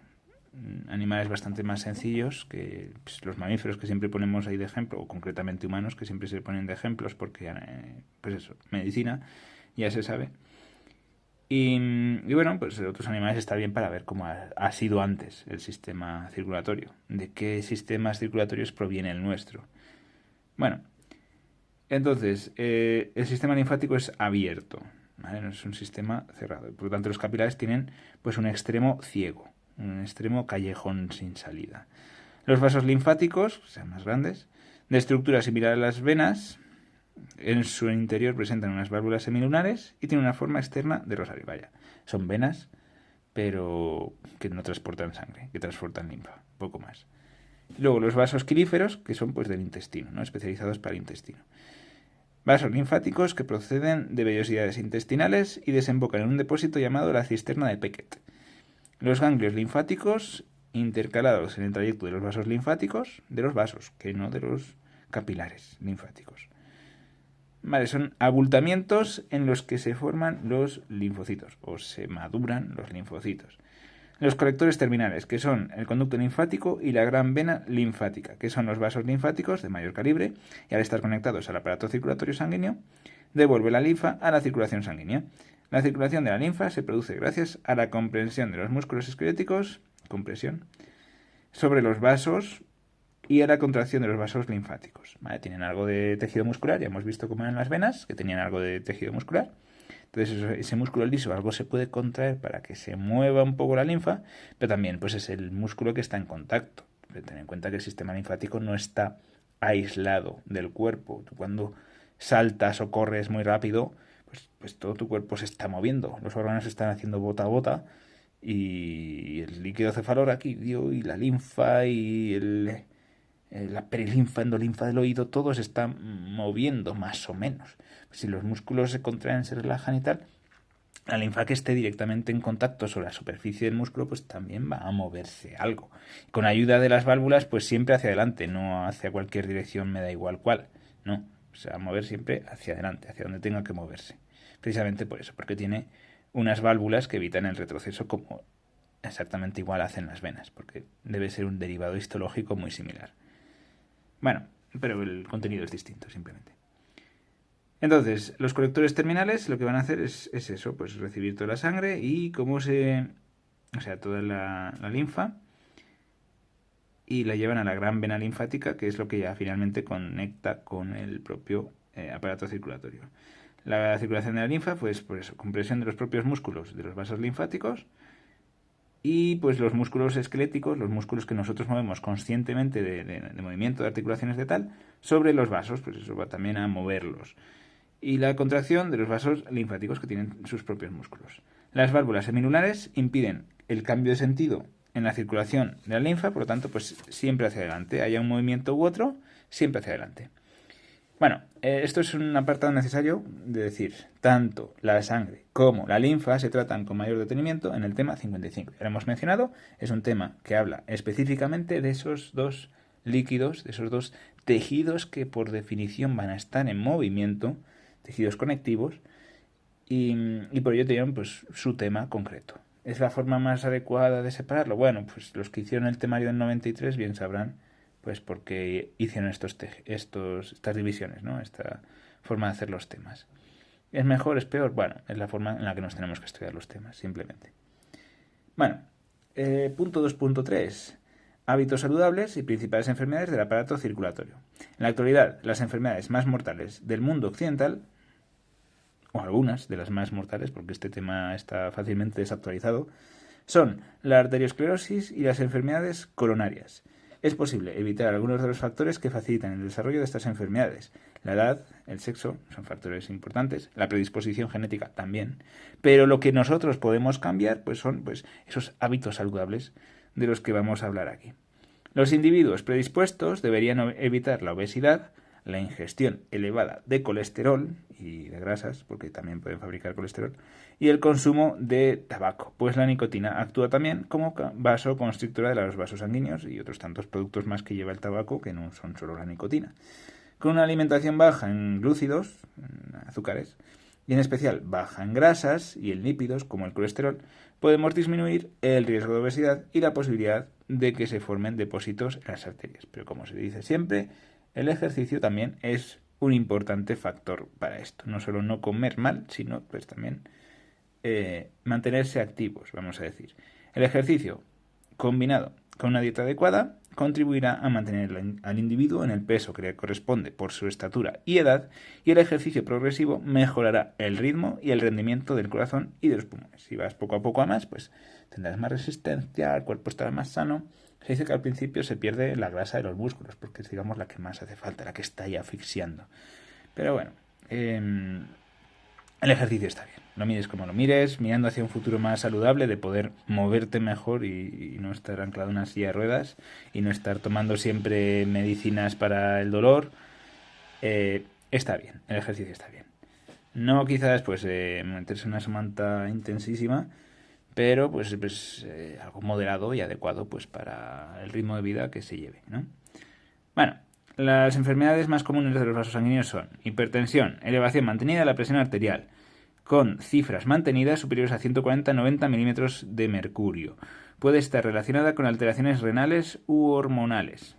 Speaker 1: animales bastante más sencillos que pues, los mamíferos que siempre ponemos ahí de ejemplo, o concretamente humanos que siempre se ponen de ejemplos porque, pues eso, medicina, ya se sabe. Y bueno, pues otros animales está bien para ver cómo ha sido antes el sistema circulatorio, de qué sistemas circulatorios proviene el nuestro. Bueno, entonces, el sistema linfático es abierto, ¿vale? No es un sistema cerrado. Por lo tanto, los capilares tienen pues un extremo ciego, un extremo callejón sin salida. Los vasos linfáticos, o sea, más grandes, de estructura similar a las venas, en su interior presentan unas válvulas semilunares y tienen una forma externa de rosario. Vaya, son venas, pero que no transportan sangre, que transportan linfa, poco más. Luego los vasos quilíferos, que son pues del intestino, ¿no? Especializados para el intestino. Vasos linfáticos que proceden de vellosidades intestinales y desembocan en un depósito llamado la cisterna de Beckett. Los ganglios linfáticos intercalados en el trayecto de los vasos linfáticos, de los vasos, que no de los capilares linfáticos. Vale, son abultamientos en los que se forman los linfocitos, o se maduran los linfocitos. Los colectores terminales, que son el conducto linfático y la gran vena linfática, que son los vasos linfáticos de mayor calibre, y al estar conectados al aparato circulatorio sanguíneo, devuelve la linfa a la circulación sanguínea. La circulación de la linfa se produce gracias a la compresión de los músculos esqueléticos, sobre los vasos y a la contracción de los vasos linfáticos. ¿Vale? Tienen algo de tejido muscular, ya hemos visto cómo eran las venas, que tenían algo de tejido muscular. Entonces ese músculo liso algo se puede contraer para que se mueva un poco la linfa, pero también pues es el músculo que está en contacto. Ten en cuenta que el sistema linfático no está aislado del cuerpo. Tú cuando saltas o corres muy rápido, pues todo tu cuerpo se está moviendo. Los órganos están haciendo bota a bota y el líquido cefalorraquídeo y la linfa y la perilinfa, endolinfa del oído, todo se está moviendo más o menos. Si los músculos se contraen, se relajan y tal, la linfa que esté directamente en contacto sobre la superficie del músculo, pues también va a moverse algo. Con ayuda de las válvulas, pues siempre hacia adelante, no hacia cualquier dirección, me da igual cuál, no. O sea, mover siempre hacia adelante, hacia donde tenga que moverse. Precisamente por eso, porque tiene unas válvulas que evitan el retroceso como exactamente igual hacen las venas, porque debe ser un derivado histológico muy similar. Bueno, pero el contenido es distinto, simplemente. Entonces, los colectores terminales lo que van a hacer es eso, pues recibir toda la sangre y toda la linfa, y la llevan a la gran vena linfática, que es lo que ya finalmente conecta con el propio aparato circulatorio. La circulación de la linfa, pues por eso, compresión de los propios músculos de los vasos linfáticos y pues los músculos esqueléticos, los músculos que nosotros movemos conscientemente de movimiento de articulaciones de tal, sobre los vasos, pues eso va también a moverlos. Y la contracción de los vasos linfáticos que tienen sus propios músculos. Las válvulas semilunares impiden el cambio de sentido en la circulación de la linfa, por lo tanto, pues siempre hacia adelante, haya un movimiento u otro, siempre hacia adelante. Bueno, esto es un apartado necesario de decir, tanto la sangre como la linfa se tratan con mayor detenimiento en el tema 55. Ya lo hemos mencionado, es un tema que habla específicamente de esos dos líquidos, de esos dos tejidos que por definición van a estar en movimiento, tejidos conectivos, y por ello tienen pues su tema concreto. ¿Es la forma más adecuada de separarlo? Bueno, pues los que hicieron el temario del 93 bien sabrán pues por qué hicieron estas divisiones, ¿no? Esta forma de hacer los temas. ¿Es mejor? ¿Es peor? Bueno, es la forma en la que nos tenemos que estudiar los temas, simplemente. Bueno, punto 2.3. hábitos saludables y principales enfermedades del aparato circulatorio. En la actualidad, las enfermedades más mortales del mundo occidental, o algunas de las más mortales, porque este tema está fácilmente desactualizado, son la arteriosclerosis y las enfermedades coronarias. Es posible evitar algunos de los factores que facilitan el desarrollo de estas enfermedades. La edad, el sexo son factores importantes, la predisposición genética también, pero lo que nosotros podemos cambiar pues son esos hábitos saludables de los que vamos a hablar aquí. Los individuos predispuestos deberían evitar la obesidad, la ingestión elevada de colesterol y de grasas, porque también pueden fabricar colesterol, y el consumo de tabaco, pues la nicotina actúa también como vasoconstrictora de los vasos sanguíneos y otros tantos productos más que lleva el tabaco que no son solo la nicotina. Con una alimentación baja en glúcidos, en azúcares, y en especial baja en grasas y en lípidos como el colesterol, podemos disminuir el riesgo de obesidad y la posibilidad de que se formen depósitos en las arterias. Pero como se dice siempre, el ejercicio también es un importante factor para esto. No solo no comer mal, sino pues también mantenerse activos, vamos a decir. El ejercicio combinado con una dieta adecuada contribuirá a mantener al individuo en el peso que le corresponde por su estatura y edad, y el ejercicio progresivo mejorará el ritmo y el rendimiento del corazón y de los pulmones. Si vas poco a poco a más, pues tendrás más resistencia, el cuerpo estará más sano. Se dice que al principio se pierde la grasa de los músculos, porque es, digamos, la que más hace falta, la que está ahí asfixiando. Pero bueno, el ejercicio está bien. Lo mires como lo mires, mirando hacia un futuro más saludable, de poder moverte mejor y no estar anclado en una silla de ruedas y no estar tomando siempre medicinas para el dolor. Está bien, el ejercicio está bien. No quizás pues meterse en una somanta intensísima, pero pues algo moderado y adecuado pues para el ritmo de vida que se lleve, ¿no? Bueno, las enfermedades más comunes de los vasos sanguíneos son hipertensión, elevación mantenida de la presión arterial, con cifras mantenidas superiores a 140-90 milímetros de mercurio. Puede estar relacionada con alteraciones renales u hormonales.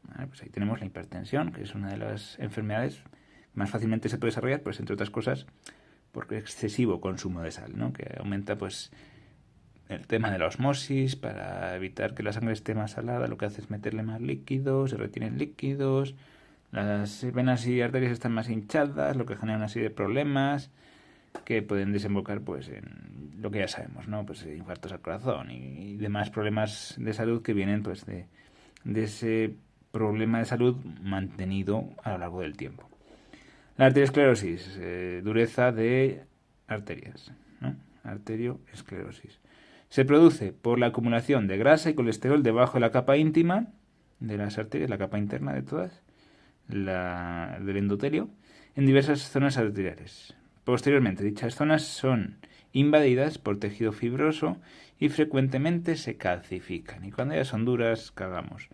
Speaker 1: Vale, pues ahí tenemos la hipertensión, que es una de las enfermedades que más fácilmente se puede desarrollar, pues entre otras cosas, por excesivo consumo de sal, ¿no? Que aumenta pues el tema de la osmosis, para evitar que la sangre esté más salada, lo que hace es meterle más líquidos, se retienen líquidos, las venas y arterias están más hinchadas, lo que genera una serie de problemas que pueden desembocar pues en lo que ya sabemos, ¿no? Pues infartos al corazón y demás problemas de salud que vienen pues de ese problema de salud mantenido a lo largo del tiempo. La arteriosclerosis, dureza de arterias, ¿no? Arterioesclerosis. Se produce por la acumulación de grasa y colesterol debajo de la capa íntima de las arterias, la capa interna de todas, del endotelio, en diversas zonas arteriales. Posteriormente, dichas zonas son invadidas por tejido fibroso y frecuentemente se calcifican. Y cuando ya son duras, cagamos.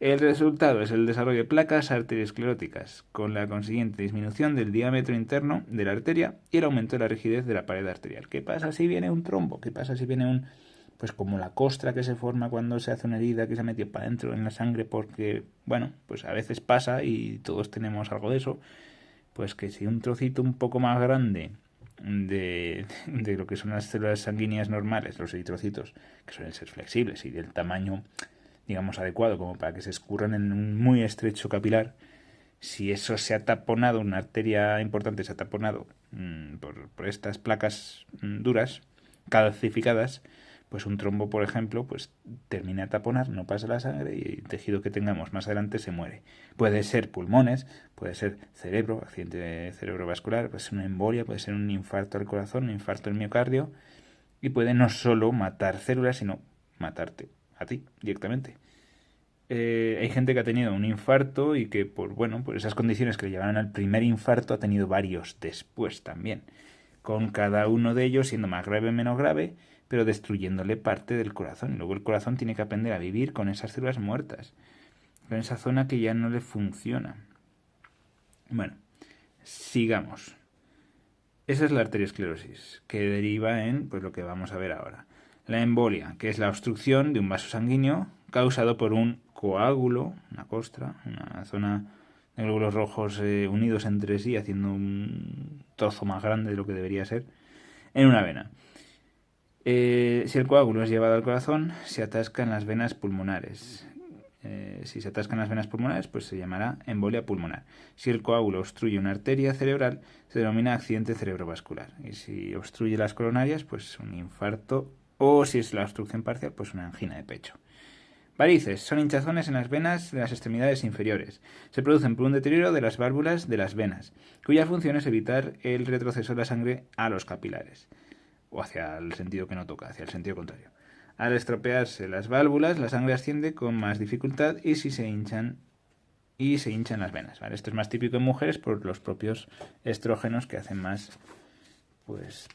Speaker 1: El resultado es el desarrollo de placas arterioscleróticas, con la consiguiente disminución del diámetro interno de la arteria y el aumento de la rigidez de la pared arterial. ¿Qué pasa si viene un trombo? ¿Qué pasa si viene pues como la costra que se forma cuando se hace una herida que se ha metido para adentro en la sangre? Porque, bueno, pues a veces pasa y todos tenemos algo de eso. Pues que si un trocito un poco más grande de lo que son las células sanguíneas normales, los eritrocitos, que suelen ser flexibles y del tamaño, digamos, adecuado como para que se escurran en un muy estrecho capilar, si eso se ha taponado, una arteria importante se ha taponado por estas placas duras, calcificadas, pues un trombo, por ejemplo, pues termina de taponar, no pasa la sangre y el tejido que tengamos más adelante se muere. Puede ser pulmones, puede ser cerebro, accidente cerebrovascular, puede ser una embolia, puede ser un infarto al corazón, un infarto al miocardio, y puede no solo matar células, sino matarte a ti directamente. Hay gente que ha tenido un infarto y que por esas condiciones que le llevaron al primer infarto ha tenido varios después también, con cada uno de ellos siendo más grave o menos grave, pero destruyéndole parte del corazón. Y luego el corazón tiene que aprender a vivir con esas células muertas, con esa zona que ya no le funciona. Bueno, sigamos. Esa es la arteriosclerosis, que deriva en pues lo que vamos a ver ahora. La embolia, que es la obstrucción de un vaso sanguíneo causado por un coágulo, una costra, una zona de glóbulos rojos unidos entre sí, haciendo un trozo más grande de lo que debería ser, en una vena. Si el coágulo es llevado al corazón, se atasca en las venas pulmonares Si se atascan las venas pulmonares, pues se llamará embolia pulmonar. Si el coágulo obstruye una arteria cerebral, se denomina accidente cerebrovascular. Y si obstruye las coronarias, pues un infarto, o si es la obstrucción parcial, pues una angina de pecho. Varices son hinchazones en las venas de las extremidades inferiores. Se producen por un deterioro de las válvulas de las venas, cuya función es evitar el retroceso de la sangre a los capilares, o hacia el sentido que no toca, hacia el sentido contrario. Al estropearse las válvulas, la sangre asciende con más dificultad y se hinchan las venas. ¿Vale? Esto es más típico en mujeres por los propios estrógenos que hacen más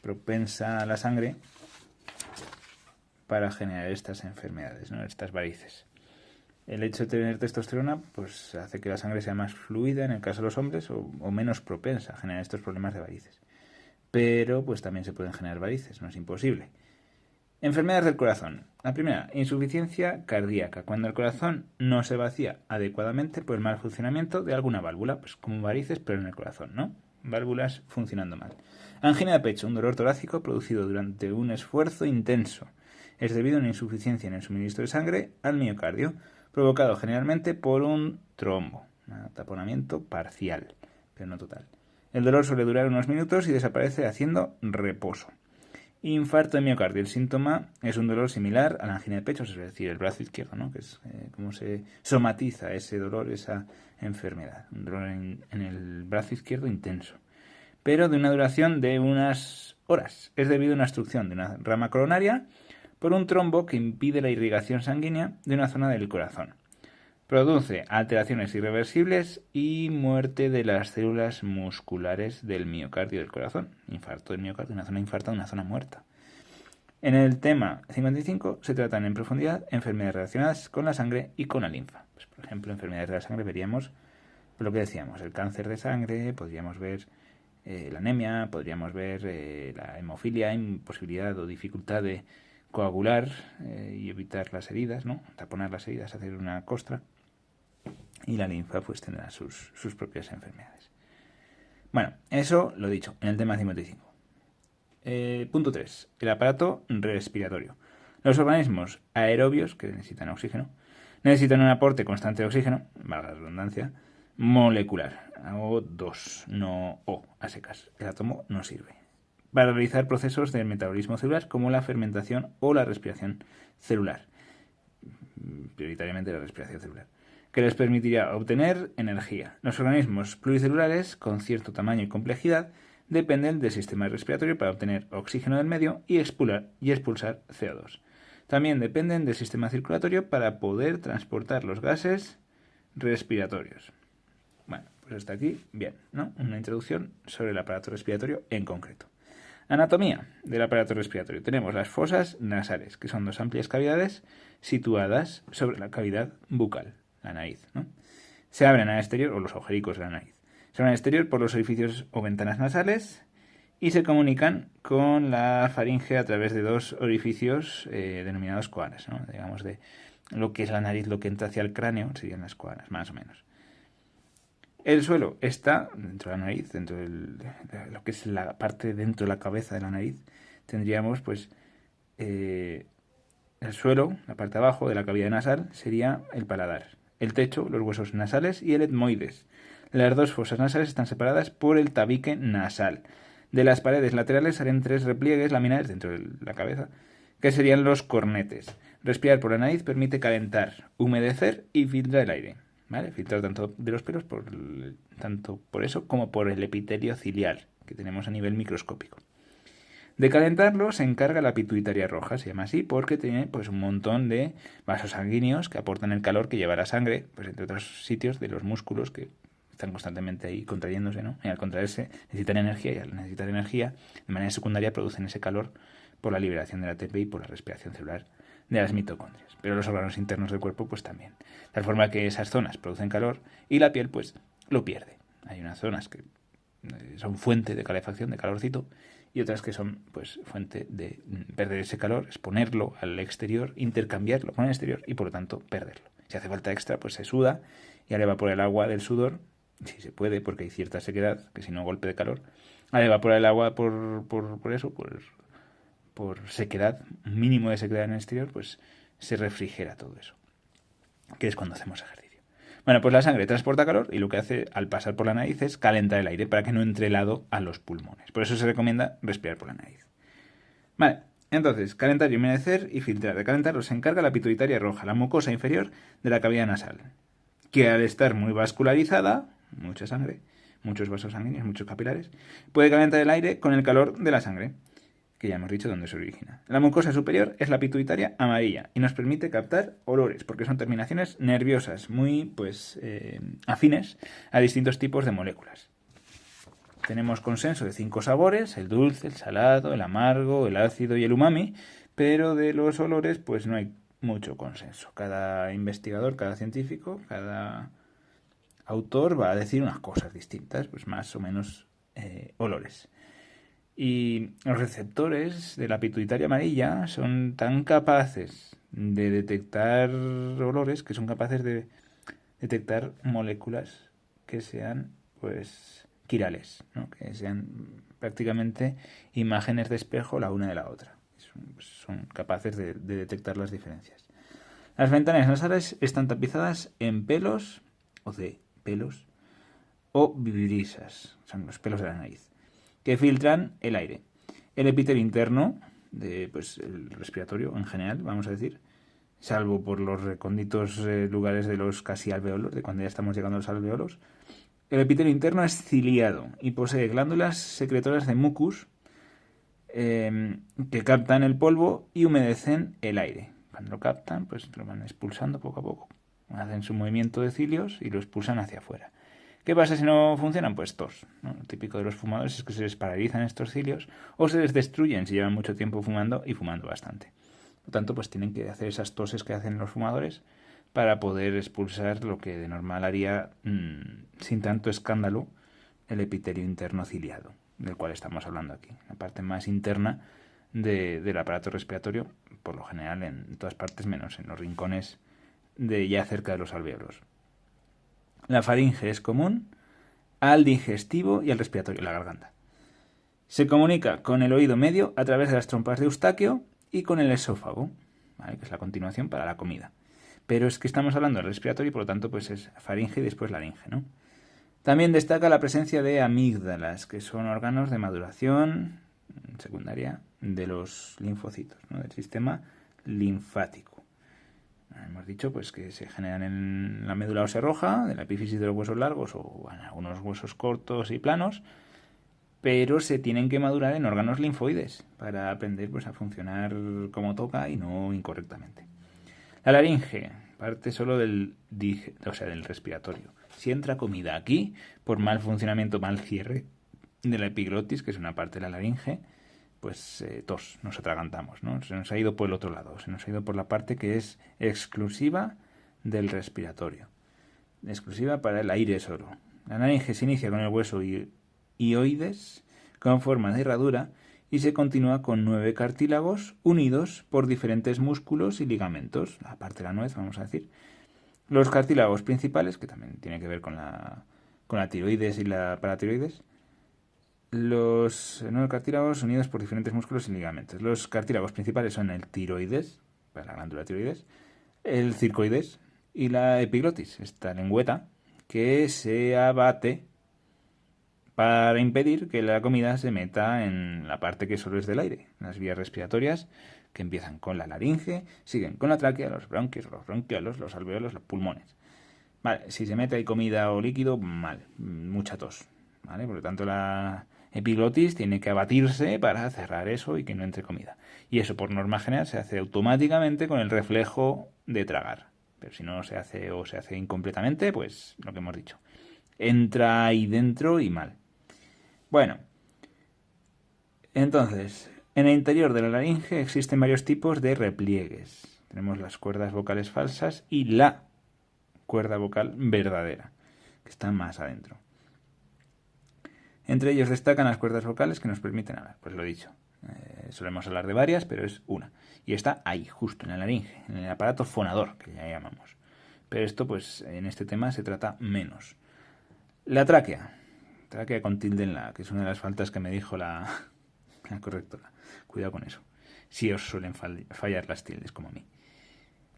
Speaker 1: propensa a la sangre para generar estas enfermedades, ¿no? Estas varices. El hecho de tener testosterona pues hace que la sangre sea más fluida en el caso de los hombres o menos propensa a generar estos problemas de varices. Pero pues también se pueden generar varices, no es imposible. Enfermedades del corazón. La primera, insuficiencia cardíaca, cuando el corazón no se vacía adecuadamente por el mal funcionamiento de alguna válvula, pues como varices pero en el corazón, ¿no? Válvulas funcionando mal. Angina de pecho, un dolor torácico producido durante un esfuerzo intenso. Es debido a una insuficiencia en el suministro de sangre al miocardio, provocado generalmente por un trombo, un taponamiento parcial, pero no total. El dolor suele durar unos minutos y desaparece haciendo reposo. Infarto de miocardio. El síntoma es un dolor similar a la angina de pecho, es decir, el brazo izquierdo, ¿no? Que es cómo se somatiza ese dolor, esa enfermedad. Un dolor en el brazo izquierdo intenso, pero de una duración de unas horas. Es debido a una obstrucción de una rama coronaria por un trombo que impide la irrigación sanguínea de una zona del corazón. Produce alteraciones irreversibles y muerte de las células musculares del miocardio del corazón. Infarto del miocardio, una zona infartada, una zona muerta. En el tema 55 se tratan en profundidad enfermedades relacionadas con la sangre y con la linfa. Pues, por ejemplo, enfermedades de la sangre veríamos lo que decíamos, el cáncer de sangre, podríamos ver la anemia, podríamos ver la hemofilia, imposibilidad o dificultad de coagular y evitar las heridas, ¿no? Taponar las heridas, hacer una costra. Y la linfa pues tendrá sus propias enfermedades. Bueno, eso lo dicho, en el tema 55. Punto 3. El aparato respiratorio. Los organismos aerobios, que necesitan oxígeno, necesitan un aporte constante de oxígeno, valga la redundancia, molecular. O2, no O, a secas. El átomo no sirve. Para realizar procesos del metabolismo celular como la fermentación o la respiración celular. Prioritariamente la respiración celular, que les permitirá obtener energía. Los organismos pluricelulares, con cierto tamaño y complejidad, dependen del sistema respiratorio para obtener oxígeno del medio y expulsar CO2. También dependen del sistema circulatorio para poder transportar los gases respiratorios. Bueno, pues hasta aquí, bien, ¿no? Una introducción sobre el aparato respiratorio en concreto. Anatomía del aparato respiratorio. Tenemos las fosas nasales, que son dos amplias cavidades situadas sobre la cavidad bucal, la nariz, ¿no? Se abren al exterior, o los agujericos de la nariz, se abren al exterior por los orificios o ventanas nasales y se comunican con la faringe a través de dos orificios denominados coanas, ¿no? Digamos, de lo que es la nariz, lo que entra hacia el cráneo, serían las coanas, más o menos. El suelo está dentro de la nariz, dentro de lo que es la parte dentro de la cabeza de la nariz. Tendríamos, pues, el suelo, la parte de abajo de la cavidad nasal, sería el paladar. El techo, los huesos nasales y el etmoides. Las dos fosas nasales están separadas por el tabique nasal. De las paredes laterales salen tres repliegues laminares dentro de la cabeza, que serían los cornetes. Respirar por la nariz permite calentar, humedecer y filtrar el aire. ¿Vale? Filtrar tanto de los pelos tanto por eso como por el epitelio ciliar que tenemos a nivel microscópico. De calentarlo se encarga la pituitaria roja, se llama así porque tiene pues un montón de vasos sanguíneos que aportan el calor que lleva la sangre, pues entre otros sitios de los músculos que están constantemente ahí contrayéndose, ¿no? Y al contraerse necesitan energía y al necesitar energía de manera secundaria producen ese calor por la liberación de la ATP y por la respiración celular de las mitocondrias, pero los órganos internos del cuerpo pues también, de tal forma que esas zonas producen calor y la piel pues lo pierde. Hay unas zonas que son fuente de calefacción, de calorcito, y otras que son pues fuente de perder ese calor, exponerlo al exterior, intercambiarlo con el exterior y por lo tanto perderlo. Si hace falta extra pues se suda y al evaporar el agua del sudor, si se puede porque hay cierta sequedad, que si no golpe de calor, al evaporar el agua por eso, por sequedad, un mínimo de sequedad en el exterior, pues se refrigera todo eso. que es cuando hacemos ejercicio. Bueno, pues la sangre transporta calor y lo que hace al pasar por la nariz es calentar el aire para que no entre helado a los pulmones. Por eso se recomienda respirar por la nariz. Vale, entonces, calentar y humedecer y filtrar. De calentarlo se encarga la pituitaria roja, la mucosa inferior de la cavidad nasal, que al estar muy vascularizada, mucha sangre, muchos vasos sanguíneos, muchos capilares, puede calentar el aire con el calor de la sangre, que ya hemos dicho dónde se origina. La mucosa superior es la pituitaria amarilla y nos permite captar olores, porque son terminaciones nerviosas muy afines a distintos tipos de moléculas. Tenemos consenso de 5 sabores: el dulce, el salado, el amargo, el ácido y el umami, pero de los olores pues no hay mucho consenso. Cada investigador, cada científico, cada autor va a decir unas cosas distintas, pues más o menos olores. Y los receptores de la pituitaria amarilla son tan capaces de detectar olores que son capaces de detectar moléculas que sean pues quirales, ¿no? Que sean prácticamente imágenes de espejo la una de la otra. Son capaces de detectar las diferencias. Las ventanas nasales están tapizadas en pelos o de pelos o virisas, son los pelos de la nariz, que filtran el aire. El epitelio interno, el respiratorio en general, vamos a decir, salvo por los recónditos lugares de los casi alveolos, de cuando ya estamos llegando a los alveolos, el epitelio interno es ciliado y posee glándulas secretoras de mucus que captan el polvo y humedecen el aire. Cuando lo captan, pues lo van expulsando poco a poco. Hacen su movimiento de cilios y lo expulsan hacia afuera. ¿Qué pasa si no funcionan? Pues tos, ¿no? Lo típico de los fumadores es que se les paralizan estos cilios o se les destruyen si llevan mucho tiempo fumando y fumando bastante. Por lo tanto, pues tienen que hacer esas toses que hacen los fumadores para poder expulsar lo que de normal haría sin tanto escándalo el epitelio interno ciliado, del cual estamos hablando aquí. La parte más interna del aparato respiratorio, por lo general en todas partes menos en los rincones de ya cerca de los alvéolos. La faringe es común al digestivo y al respiratorio, la garganta. Se comunica con el oído medio a través de las trompas de Eustaquio y con el esófago, ¿vale? Que es la continuación para la comida. Pero es que estamos hablando del respiratorio y por lo tanto pues es faringe y después laringe, ¿no? También destaca la presencia de amígdalas, que son órganos de maduración secundaria de los linfocitos, ¿no? Del sistema linfático. Hemos dicho pues que se generan en la médula ósea roja, de la epífisis de los huesos largos o en algunos huesos cortos y planos, pero se tienen que madurar en órganos linfoides para aprender pues a funcionar como toca y no incorrectamente. La laringe parte solo del respiratorio. Si entra comida aquí, por mal funcionamiento, mal cierre de la epiglotis, que es una parte de la laringe, pues tos, nos atragantamos, ¿no? Se nos ha ido por el otro lado, se nos ha ido por la parte que es exclusiva del respiratorio, exclusiva para el aire solo. La laringe se inicia con el hueso hioides con forma de herradura y se continúa con 9 cartílagos unidos por diferentes músculos y ligamentos, la parte de la nuez, vamos a decir. Los cartílagos principales, que también tiene que ver con la tiroides y la paratiroides, los 9 cartílagos unidos por diferentes músculos y ligamentos. Los cartílagos principales son el tiroides, para la glándula tiroides, el circoides y la epiglotis, esta lengüeta que se abate para impedir que la comida se meta en la parte que solo es del aire, las vías respiratorias que empiezan con la laringe, siguen con la tráquea, los bronquios, los bronquiolos, los alveolos, los pulmones. Vale, si se mete ahí comida o líquido, mal, mucha tos, ¿vale? Por lo tanto, la epiglotis tiene que abatirse para cerrar eso y que no entre comida. Y eso, por norma general, se hace automáticamente con el reflejo de tragar. Pero si no se hace o se hace incompletamente, pues lo que hemos dicho. Entra ahí dentro y mal. Bueno, entonces, en el interior de la laringe existen varios tipos de repliegues. Tenemos las cuerdas vocales falsas y la cuerda vocal verdadera, que están más adentro. Entre ellos destacan las cuerdas vocales que nos permiten hablar, pues lo he dicho. Solemos hablar de varias, pero es una. Y está ahí, justo en la laringe, en el aparato fonador, que ya llamamos. Pero esto, pues, en este tema se trata menos. La tráquea con tilde en la, que es una de las faltas que me dijo la correctora. Cuidado con eso. Si os suelen fallar las tildes, como a mí.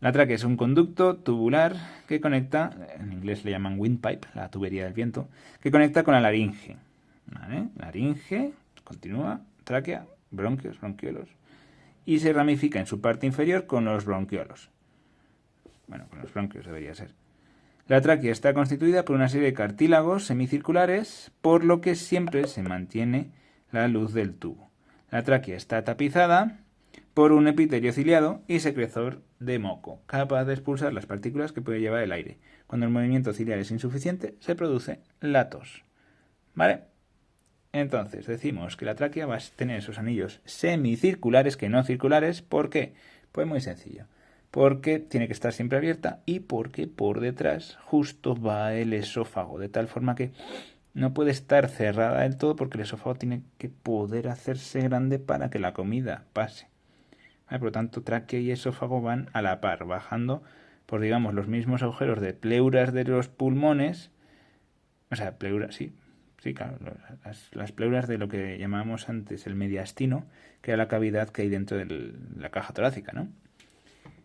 Speaker 1: La tráquea es un conducto tubular que conecta, en inglés le llaman windpipe, la tubería del viento, que conecta con la laringe. ¿Vale? Laringe, continúa, tráquea, bronquios, bronquiolos, y se ramifica en su parte inferior con los bronquiolos. Bueno, con los bronquios debería ser. La tráquea está constituida por una serie de cartílagos semicirculares, por lo que siempre se mantiene la luz del tubo. La tráquea está tapizada por un epitelio ciliado y secretor de moco, capaz de expulsar las partículas que puede llevar el aire. Cuando el movimiento ciliar es insuficiente, se produce la tos. ¿Vale? Entonces, decimos que la tráquea va a tener esos anillos semicirculares que no circulares. ¿Por qué? Pues muy sencillo. Porque tiene que estar siempre abierta y porque por detrás justo va el esófago, de tal forma que no puede estar cerrada del todo porque el esófago tiene que poder hacerse grande para que la comida pase. Por lo tanto, tráquea y esófago van a la par, bajando por, digamos, los mismos agujeros de pleuras de los pulmones. O sea, pleuras, sí, claro, las pleuras de lo que llamábamos antes el mediastino, que era la cavidad que hay dentro de la caja torácica, ¿no?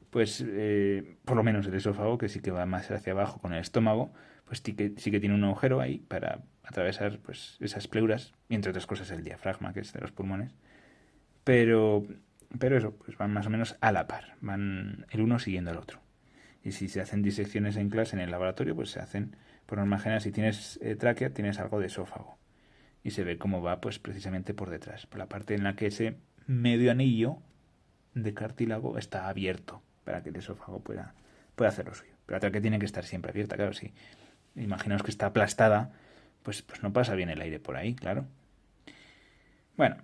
Speaker 1: Pues por lo menos el esófago, que sí que va más hacia abajo con el estómago, pues sí que tiene un agujero ahí para atravesar pues esas pleuras, y entre otras cosas el diafragma, que es de los pulmones. Pero eso, pues van más o menos a la par, van el uno siguiendo al otro. Y si se hacen disecciones en clase en el laboratorio, pues se hacen, por norma general, si tienes tráquea, tienes algo de esófago. Y se ve cómo va, pues precisamente por detrás, por la parte en la que ese medio anillo de cartílago está abierto, para que el esófago pueda hacer lo suyo. Pero la tráquea tiene que estar siempre abierta, claro, si imaginaos que está aplastada, pues no pasa bien el aire por ahí, claro. Bueno,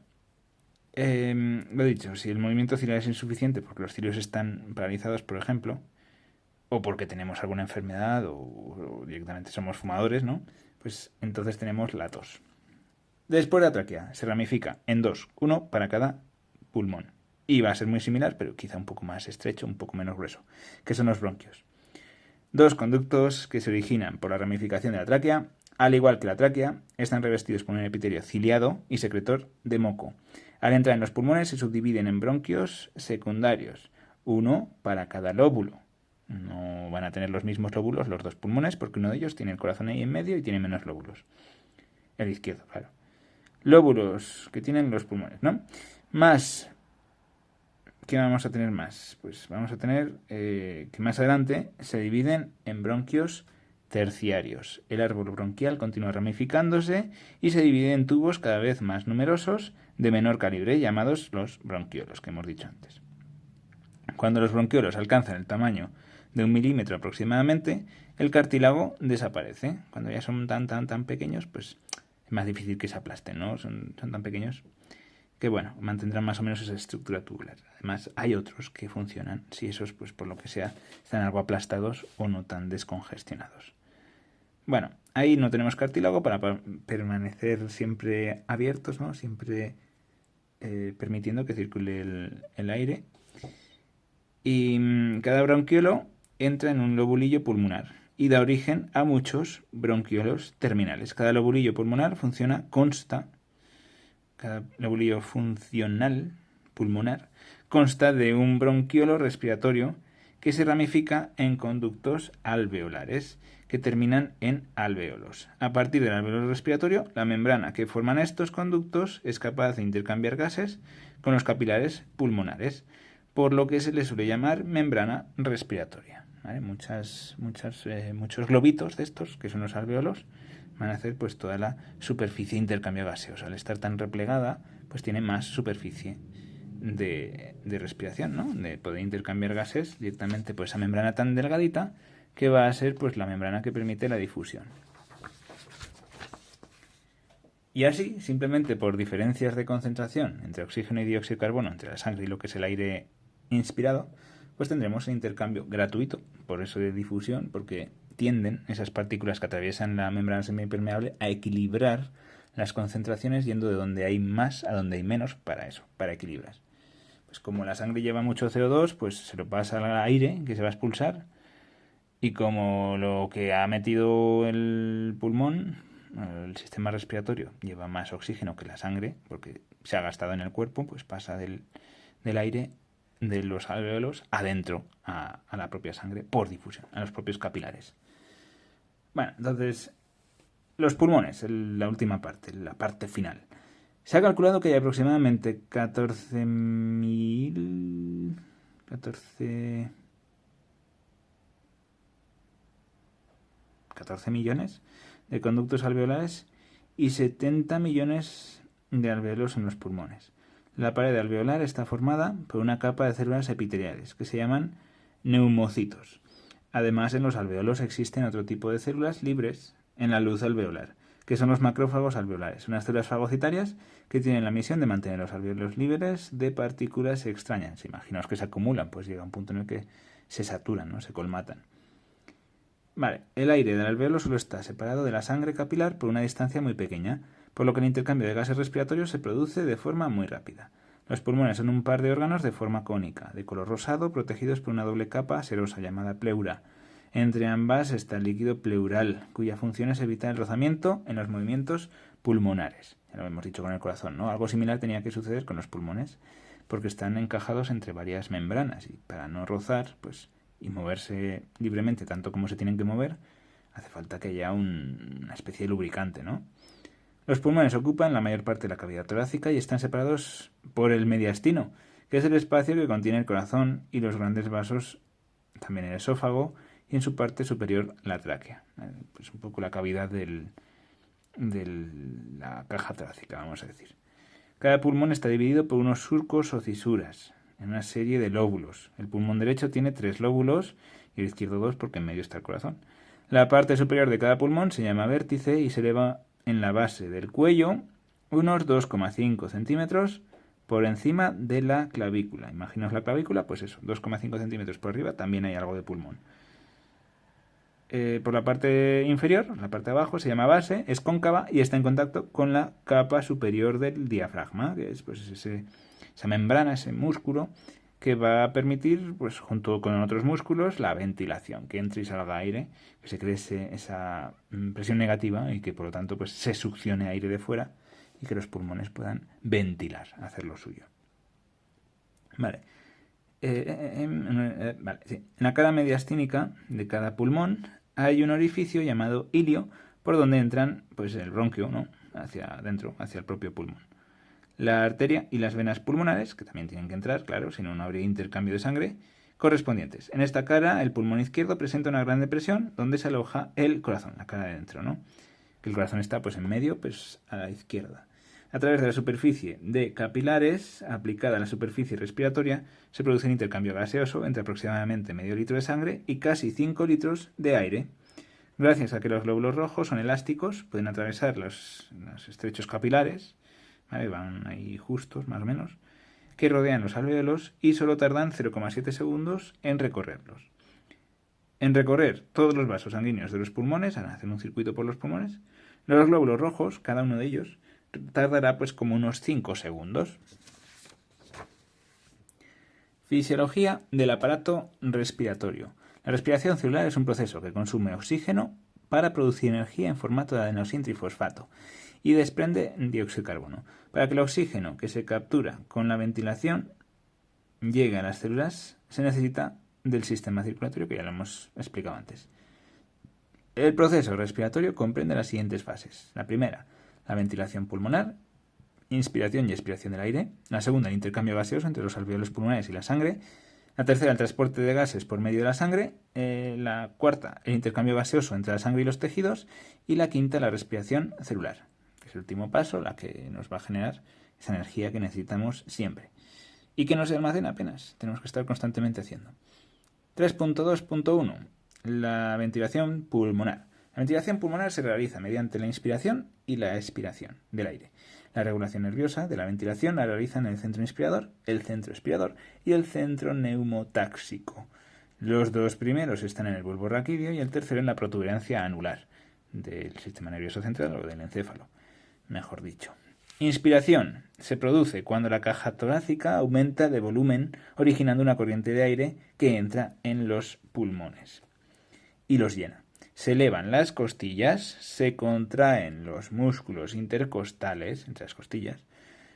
Speaker 1: lo dicho, si el movimiento ciliar es insuficiente porque los cilios están paralizados, por ejemplo, o porque tenemos alguna enfermedad o directamente somos fumadores, ¿no? Pues entonces tenemos la tos. Después la tráquea se ramifica en dos, uno para cada pulmón. Y va a ser muy similar, pero quizá un poco más estrecho, un poco menos grueso, que son los bronquios. Dos conductos que se originan por la ramificación de la tráquea, al igual que la tráquea, están revestidos por un epitelio ciliado y secretor de moco. Al entrar en los pulmones se subdividen en bronquios secundarios, uno para cada lóbulo. No van a tener los mismos lóbulos los dos pulmones porque uno de ellos tiene el corazón ahí en medio y tiene menos lóbulos. El izquierdo, claro. Lóbulos que tienen los pulmones, ¿no? Más, ¿qué vamos a tener más? Pues vamos a tener que más adelante se dividen en bronquios terciarios. El árbol bronquial continúa ramificándose y se divide en tubos cada vez más numerosos de menor calibre, llamados los bronquiolos, que hemos dicho antes. Cuando los bronquiolos alcanzan el tamaño de 1 milímetro aproximadamente, el cartílago desaparece. Cuando ya son tan pequeños, pues es más difícil que se aplasten, ¿no? Son tan pequeños que, bueno, mantendrán más o menos esa estructura tubular. Además, hay otros que funcionan si esos, pues por lo que sea, están algo aplastados o no tan descongestionados. Bueno, ahí no tenemos cartílago para permanecer siempre abiertos, ¿no? Siempre permitiendo que circule el aire. Y cada bronquiolo entra en un lobulillo pulmonar y da origen a muchos bronquiolos terminales. Cada lobulillo pulmonar cada lobulillo funcional pulmonar consta de un bronquiolo respiratorio que se ramifica en conductos alveolares que terminan en alvéolos. A partir del alvéolo respiratorio, la membrana que forman estos conductos es capaz de intercambiar gases con los capilares pulmonares, por lo que se le suele llamar membrana respiratoria. ¿Vale? Muchos globitos de estos, que son los alvéolos, van a hacer pues toda la superficie de intercambio gaseoso. Al estar tan replegada, pues tiene más superficie de respiración, ¿no? De poder intercambiar gases directamente por esa membrana tan delgadita que va a ser pues la membrana que permite la difusión. Y así, simplemente por diferencias de concentración entre oxígeno y dióxido de carbono, entre la sangre y lo que es el aire inspirado, pues tendremos el intercambio gratuito, por eso de difusión, porque tienden esas partículas que atraviesan la membrana semipermeable a equilibrar las concentraciones yendo de donde hay más a donde hay menos para eso, para equilibrar. Pues como la sangre lleva mucho CO2, pues se lo pasa al aire que se va a expulsar, y como lo que ha metido el pulmón, el sistema respiratorio, lleva más oxígeno que la sangre, porque se ha gastado en el cuerpo, pues pasa del aire de los alvéolos adentro a la propia sangre por difusión, a los propios capilares. Bueno, entonces, los pulmones, la última parte, la parte final. Se ha calculado que hay aproximadamente 14 millones de conductos alveolares y 70 millones de alvéolos en los pulmones. La pared alveolar está formada por una capa de células epiteliales que se llaman neumocitos. Además, en los alvéolos existen otro tipo de células libres en la luz alveolar, que son los macrófagos alveolares, unas células fagocitarias que tienen la misión de mantener los alvéolos libres de partículas extrañas. Imaginaos que se acumulan, pues llega un punto en el que se saturan, ¿no? Se colmatan. Vale, el aire del alvéolo solo está separado de la sangre capilar por una distancia muy pequeña, por lo que el intercambio de gases respiratorios se produce de forma muy rápida. Los pulmones son un par de órganos de forma cónica, de color rosado, protegidos por una doble capa serosa llamada pleura. Entre ambas está el líquido pleural, cuya función es evitar el rozamiento en los movimientos pulmonares. Ya lo hemos dicho con el corazón, ¿no? Algo similar tenía que suceder con los pulmones, porque están encajados entre varias membranas y para no rozar, pues, y moverse libremente tanto como se tienen que mover, hace falta que haya una especie de lubricante, ¿no? Los pulmones ocupan la mayor parte de la cavidad torácica y están separados por el mediastino, que es el espacio que contiene el corazón y los grandes vasos, también el esófago, y en su parte superior la tráquea. Pues un poco la cavidad de la caja torácica, vamos a decir. Cada pulmón está dividido por unos surcos o cisuras, en una serie de lóbulos. El pulmón derecho tiene 3 lóbulos y el izquierdo 2 porque en medio está el corazón. La parte superior de cada pulmón se llama vértice y se eleva en la base del cuello unos 2,5 centímetros por encima de la clavícula. Imaginaos la clavícula, pues eso, 2,5 centímetros por arriba, también hay algo de pulmón. Por la parte inferior, la parte de abajo, se llama base, es cóncava y está en contacto con la capa superior del diafragma, que es pues esa membrana, ese músculo que va a permitir, pues junto con otros músculos, la ventilación, que entre y salga aire, que se cree esa presión negativa y que por lo tanto pues se succione aire de fuera y que los pulmones puedan ventilar, hacer lo suyo. Vale. Vale, sí. En la cara mediastínica de cada pulmón hay un orificio llamado ilio por donde entran pues el bronquio, ¿no? Hacia adentro, hacia el propio pulmón. La arteria y las venas pulmonares, que también tienen que entrar, claro, si no, no habría intercambio de sangre, correspondientes. En esta cara, el pulmón izquierdo presenta una gran depresión donde se aloja el corazón, la cara de dentro, ¿no? Que el corazón está pues en medio, pues a la izquierda. A través de la superficie de capilares aplicada a la superficie respiratoria se produce un intercambio gaseoso entre aproximadamente medio litro de sangre y casi 5 litros de aire. Gracias a que los glóbulos rojos son elásticos, pueden atravesar los estrechos capilares, ¿vale? Van ahí justos, más o menos, que rodean los alvéolos y solo tardan 0,7 segundos en recorrerlos. En recorrer todos los vasos sanguíneos de los pulmones, al hacer un circuito por los pulmones, los glóbulos rojos, cada uno de ellos, tardará pues como unos 5 segundos. Fisiología del aparato respiratorio. La respiración celular es un proceso que consume oxígeno para producir energía en formato de adenosín trifosfato y desprende dióxido de carbono. Para que el oxígeno que se captura con la ventilación llegue a las células se necesita del sistema circulatorio que ya lo hemos explicado antes. El proceso respiratorio comprende las siguientes fases. La primera, la ventilación pulmonar, inspiración y expiración del aire. La segunda, el intercambio gaseoso entre los alvéolos pulmonares y la sangre. La tercera, el transporte de gases por medio de la sangre. La cuarta, el intercambio gaseoso entre la sangre y los tejidos. Y la quinta, la respiración celular, que es el último paso, la que nos va a generar esa energía que necesitamos siempre. Y que no se almacena apenas, tenemos que estar constantemente haciendo. 3.2.1. La ventilación pulmonar. La ventilación pulmonar se realiza mediante la inspiración y la expiración del aire. La regulación nerviosa de la ventilación la realizan el centro inspirador, el centro expirador y el centro neumotáxico. Los dos primeros están en el bulbo raquídeo y el tercero en la protuberancia anular del sistema nervioso central o del encéfalo, mejor dicho. Inspiración se produce cuando la caja torácica aumenta de volumen, originando una corriente de aire que entra en los pulmones y los llena. Se elevan las costillas, se contraen los músculos intercostales entre las costillas,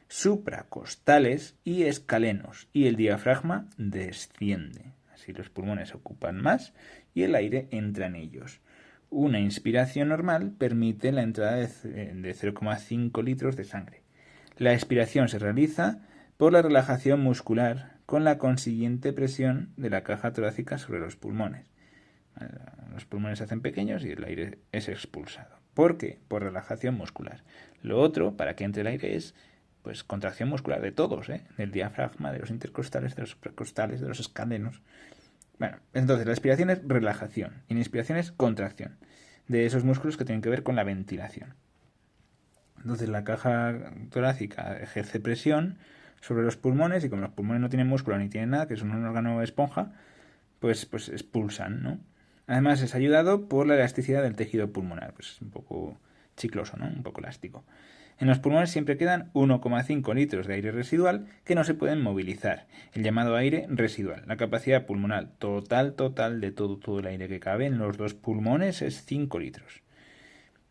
Speaker 1: supracostales y escalenos, y el diafragma desciende. Así los pulmones ocupan más y el aire entra en ellos. Una inspiración normal permite la entrada de 0,5 litros de sangre. La expiración se realiza por la relajación muscular con la consiguiente presión de la caja torácica sobre los pulmones. Los pulmones se hacen pequeños y el aire es expulsado. ¿Por qué? Por relajación muscular. Lo otro, para que entre el aire, es pues contracción muscular de todos, del diafragma, de los intercostales, de los supracostales, de los escalenos. Bueno, entonces la expiración es relajación y la inspiración es contracción de esos músculos que tienen que ver con la ventilación. Entonces la caja torácica ejerce presión sobre los pulmones y como los pulmones no tienen músculo ni tienen nada, que son un órgano esponja, pues expulsan, ¿no? Además es ayudado por la elasticidad del tejido pulmonar, pues es un poco chicloso, ¿no? Un poco elástico. En los pulmones siempre quedan 1,5 litros de aire residual que no se pueden movilizar, el llamado aire residual. La capacidad pulmonar total de todo el aire que cabe en los dos pulmones es 5 litros.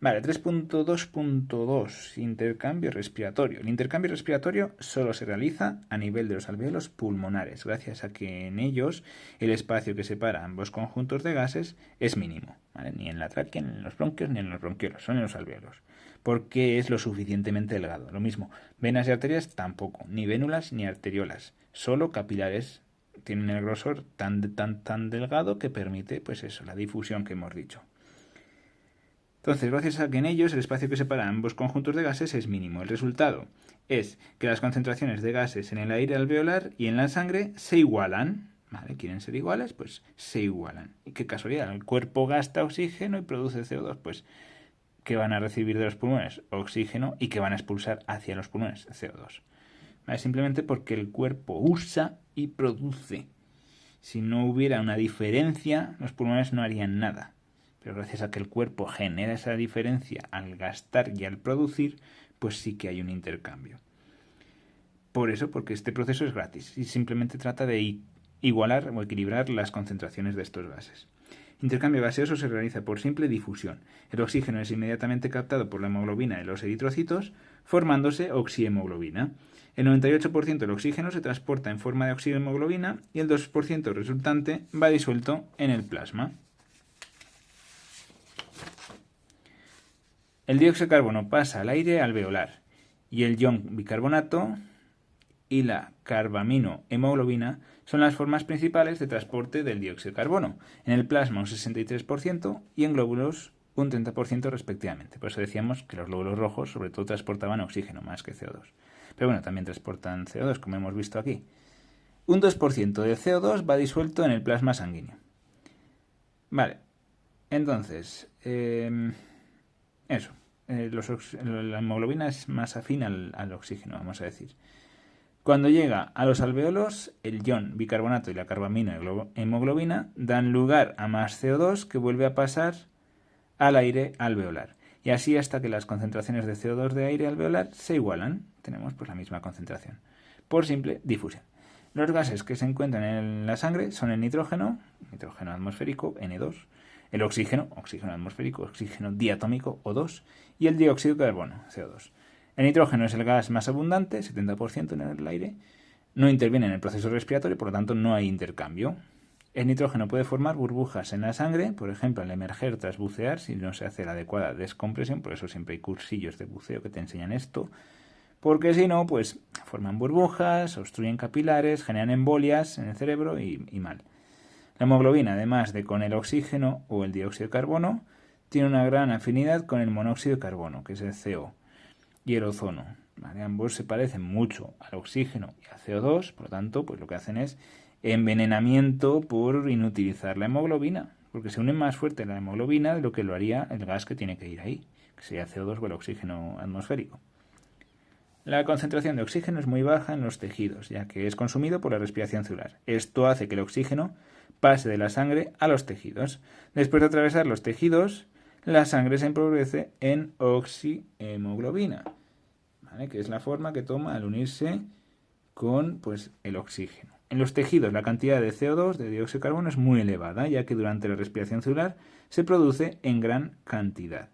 Speaker 1: Vale, 3.2.2, intercambio respiratorio. El intercambio respiratorio solo se realiza a nivel de los alvéolos pulmonares, gracias a que en ellos el espacio que separa ambos conjuntos de gases es mínimo, ¿vale? Ni en la tráquea, ni en los bronquios, ni en los bronquiolos, son en los alvéolos, porque es lo suficientemente delgado. Lo mismo, venas y arterias tampoco, ni vénulas ni arteriolas, solo capilares tienen el grosor tan delgado que permite, pues eso, la difusión que hemos dicho. Entonces, gracias a que en ellos el espacio que separa ambos conjuntos de gases es mínimo. El resultado es que las concentraciones de gases en el aire alveolar y en la sangre se igualan. ¿Vale? ¿Quieren ser iguales? Pues se igualan. Y qué casualidad, el cuerpo gasta oxígeno y produce CO2. Pues, ¿qué van a recibir de los pulmones? Oxígeno. ¿Y qué van a expulsar hacia los pulmones? CO2. ¿Vale? Simplemente porque el cuerpo usa y produce. Si no hubiera una diferencia, los pulmones no harían nada. Pero gracias a que el cuerpo genera esa diferencia al gastar y al producir, pues sí que hay un intercambio. Por eso, porque este proceso es gratis y simplemente trata de igualar o equilibrar las concentraciones de estos gases. Intercambio gaseoso se realiza por simple difusión. El oxígeno es inmediatamente captado por la hemoglobina y los eritrocitos, formándose oxihemoglobina. El 98% del oxígeno se transporta en forma de oxihemoglobina y el 2% resultante va disuelto en el plasma. El dióxido de carbono pasa al aire alveolar y el ion bicarbonato y la carbaminohemoglobina son las formas principales de transporte del dióxido de carbono. En el plasma un 63% y en glóbulos un 30% respectivamente. Por eso decíamos que los glóbulos rojos sobre todo transportaban oxígeno más que CO2. Pero bueno, también transportan CO2 como hemos visto aquí. Un 2% de CO2 va disuelto en el plasma sanguíneo. Vale, entonces, eso. La hemoglobina es más afín al oxígeno, vamos a decir. Cuando llega a los alvéolos, el ion bicarbonato y la carbaminohemoglobina dan lugar a más CO2 que vuelve a pasar al aire alveolar. Y así hasta que las concentraciones de CO2 de aire alveolar se igualan. Tenemos pues la misma concentración, por simple difusión. Los gases que se encuentran en la sangre son el nitrógeno atmosférico, N2, el oxígeno atmosférico, oxígeno diatómico, O2, y el dióxido de carbono, CO2. El nitrógeno es el gas más abundante, 70% en el aire, no interviene en el proceso respiratorio, por lo tanto no hay intercambio. El nitrógeno puede formar burbujas en la sangre, por ejemplo, al emerger tras bucear, si no se hace la adecuada descompresión, por eso siempre hay cursillos de buceo que te enseñan esto, porque si no, pues forman burbujas, obstruyen capilares, generan embolias en el cerebro y mal. La hemoglobina, además de con el oxígeno o el dióxido de carbono, tiene una gran afinidad con el monóxido de carbono, que es el CO, y el ozono. ¿Vale? Ambos se parecen mucho al oxígeno y al CO2, por lo tanto, pues lo que hacen es envenenamiento por inutilizar la hemoglobina, porque se une más fuerte la hemoglobina de lo que lo haría el gas que tiene que ir ahí, que sería CO2 o el oxígeno atmosférico. La concentración de oxígeno es muy baja en los tejidos, ya que es consumido por la respiración celular. Esto hace que el oxígeno pase de la sangre a los tejidos. Después de atravesar los tejidos, la sangre se empobrece en oxihemoglobina, ¿vale? Que es la forma que toma al unirse con el oxígeno. En los tejidos la cantidad de CO2, de dióxido de carbono, es muy elevada, ya que durante la respiración celular se produce en gran cantidad.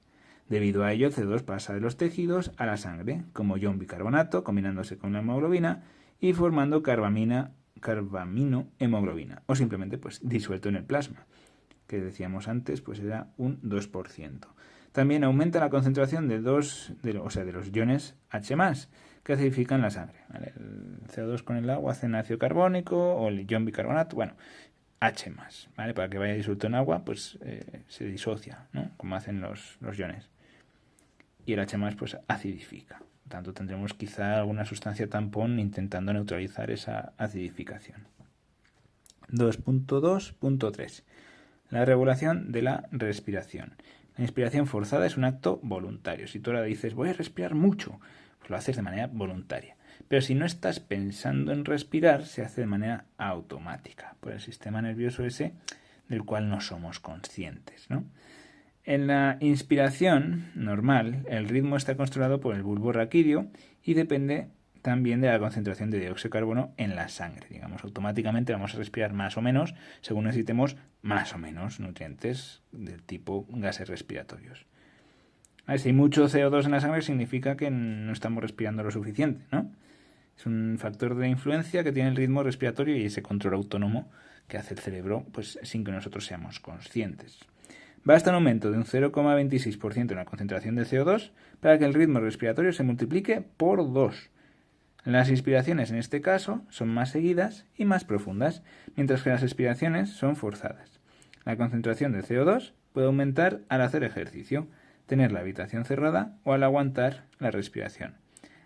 Speaker 1: Debido a ello, CO2 pasa de los tejidos a la sangre, como ion bicarbonato, combinándose con la hemoglobina y formando carbaminohemoglobina, o simplemente pues disuelto en el plasma, que decíamos antes, pues era un 2%. También aumenta la concentración de los iones H+, que acidifican la sangre. ¿Vale? El CO2 con el agua hace ácido carbónico o el ion bicarbonato, bueno, H+, ¿vale? Para que vaya disuelto en agua, pues se disocia, ¿no? Como hacen los iones. Y el H+, pues acidifica. Por tanto, tendremos quizá alguna sustancia tampón intentando neutralizar esa acidificación. 2.2.3. La regulación de la respiración. La inspiración forzada es un acto voluntario. Si tú ahora dices, voy a respirar mucho, pues lo haces de manera voluntaria. Pero si no estás pensando en respirar, se hace de manera automática por el sistema nervioso ese del cual no somos conscientes, ¿no? En la inspiración normal, el ritmo está controlado por el bulbo raquídeo y depende también de la concentración de dióxido de carbono en la sangre. Digamos, automáticamente vamos a respirar más o menos según necesitemos más o menos nutrientes del tipo gases respiratorios. Si hay mucho CO2 en la sangre significa que no estamos respirando lo suficiente, ¿no? Es un factor de influencia que tiene el ritmo respiratorio y ese control autónomo que hace el cerebro pues, sin que nosotros seamos conscientes. Basta un aumento de un 0,26% en la concentración de CO2 para que el ritmo respiratorio se multiplique por 2. Las inspiraciones en este caso son más seguidas y más profundas, mientras que las expiraciones son forzadas. La concentración de CO2 puede aumentar al hacer ejercicio, tener la habitación cerrada o al aguantar la respiración.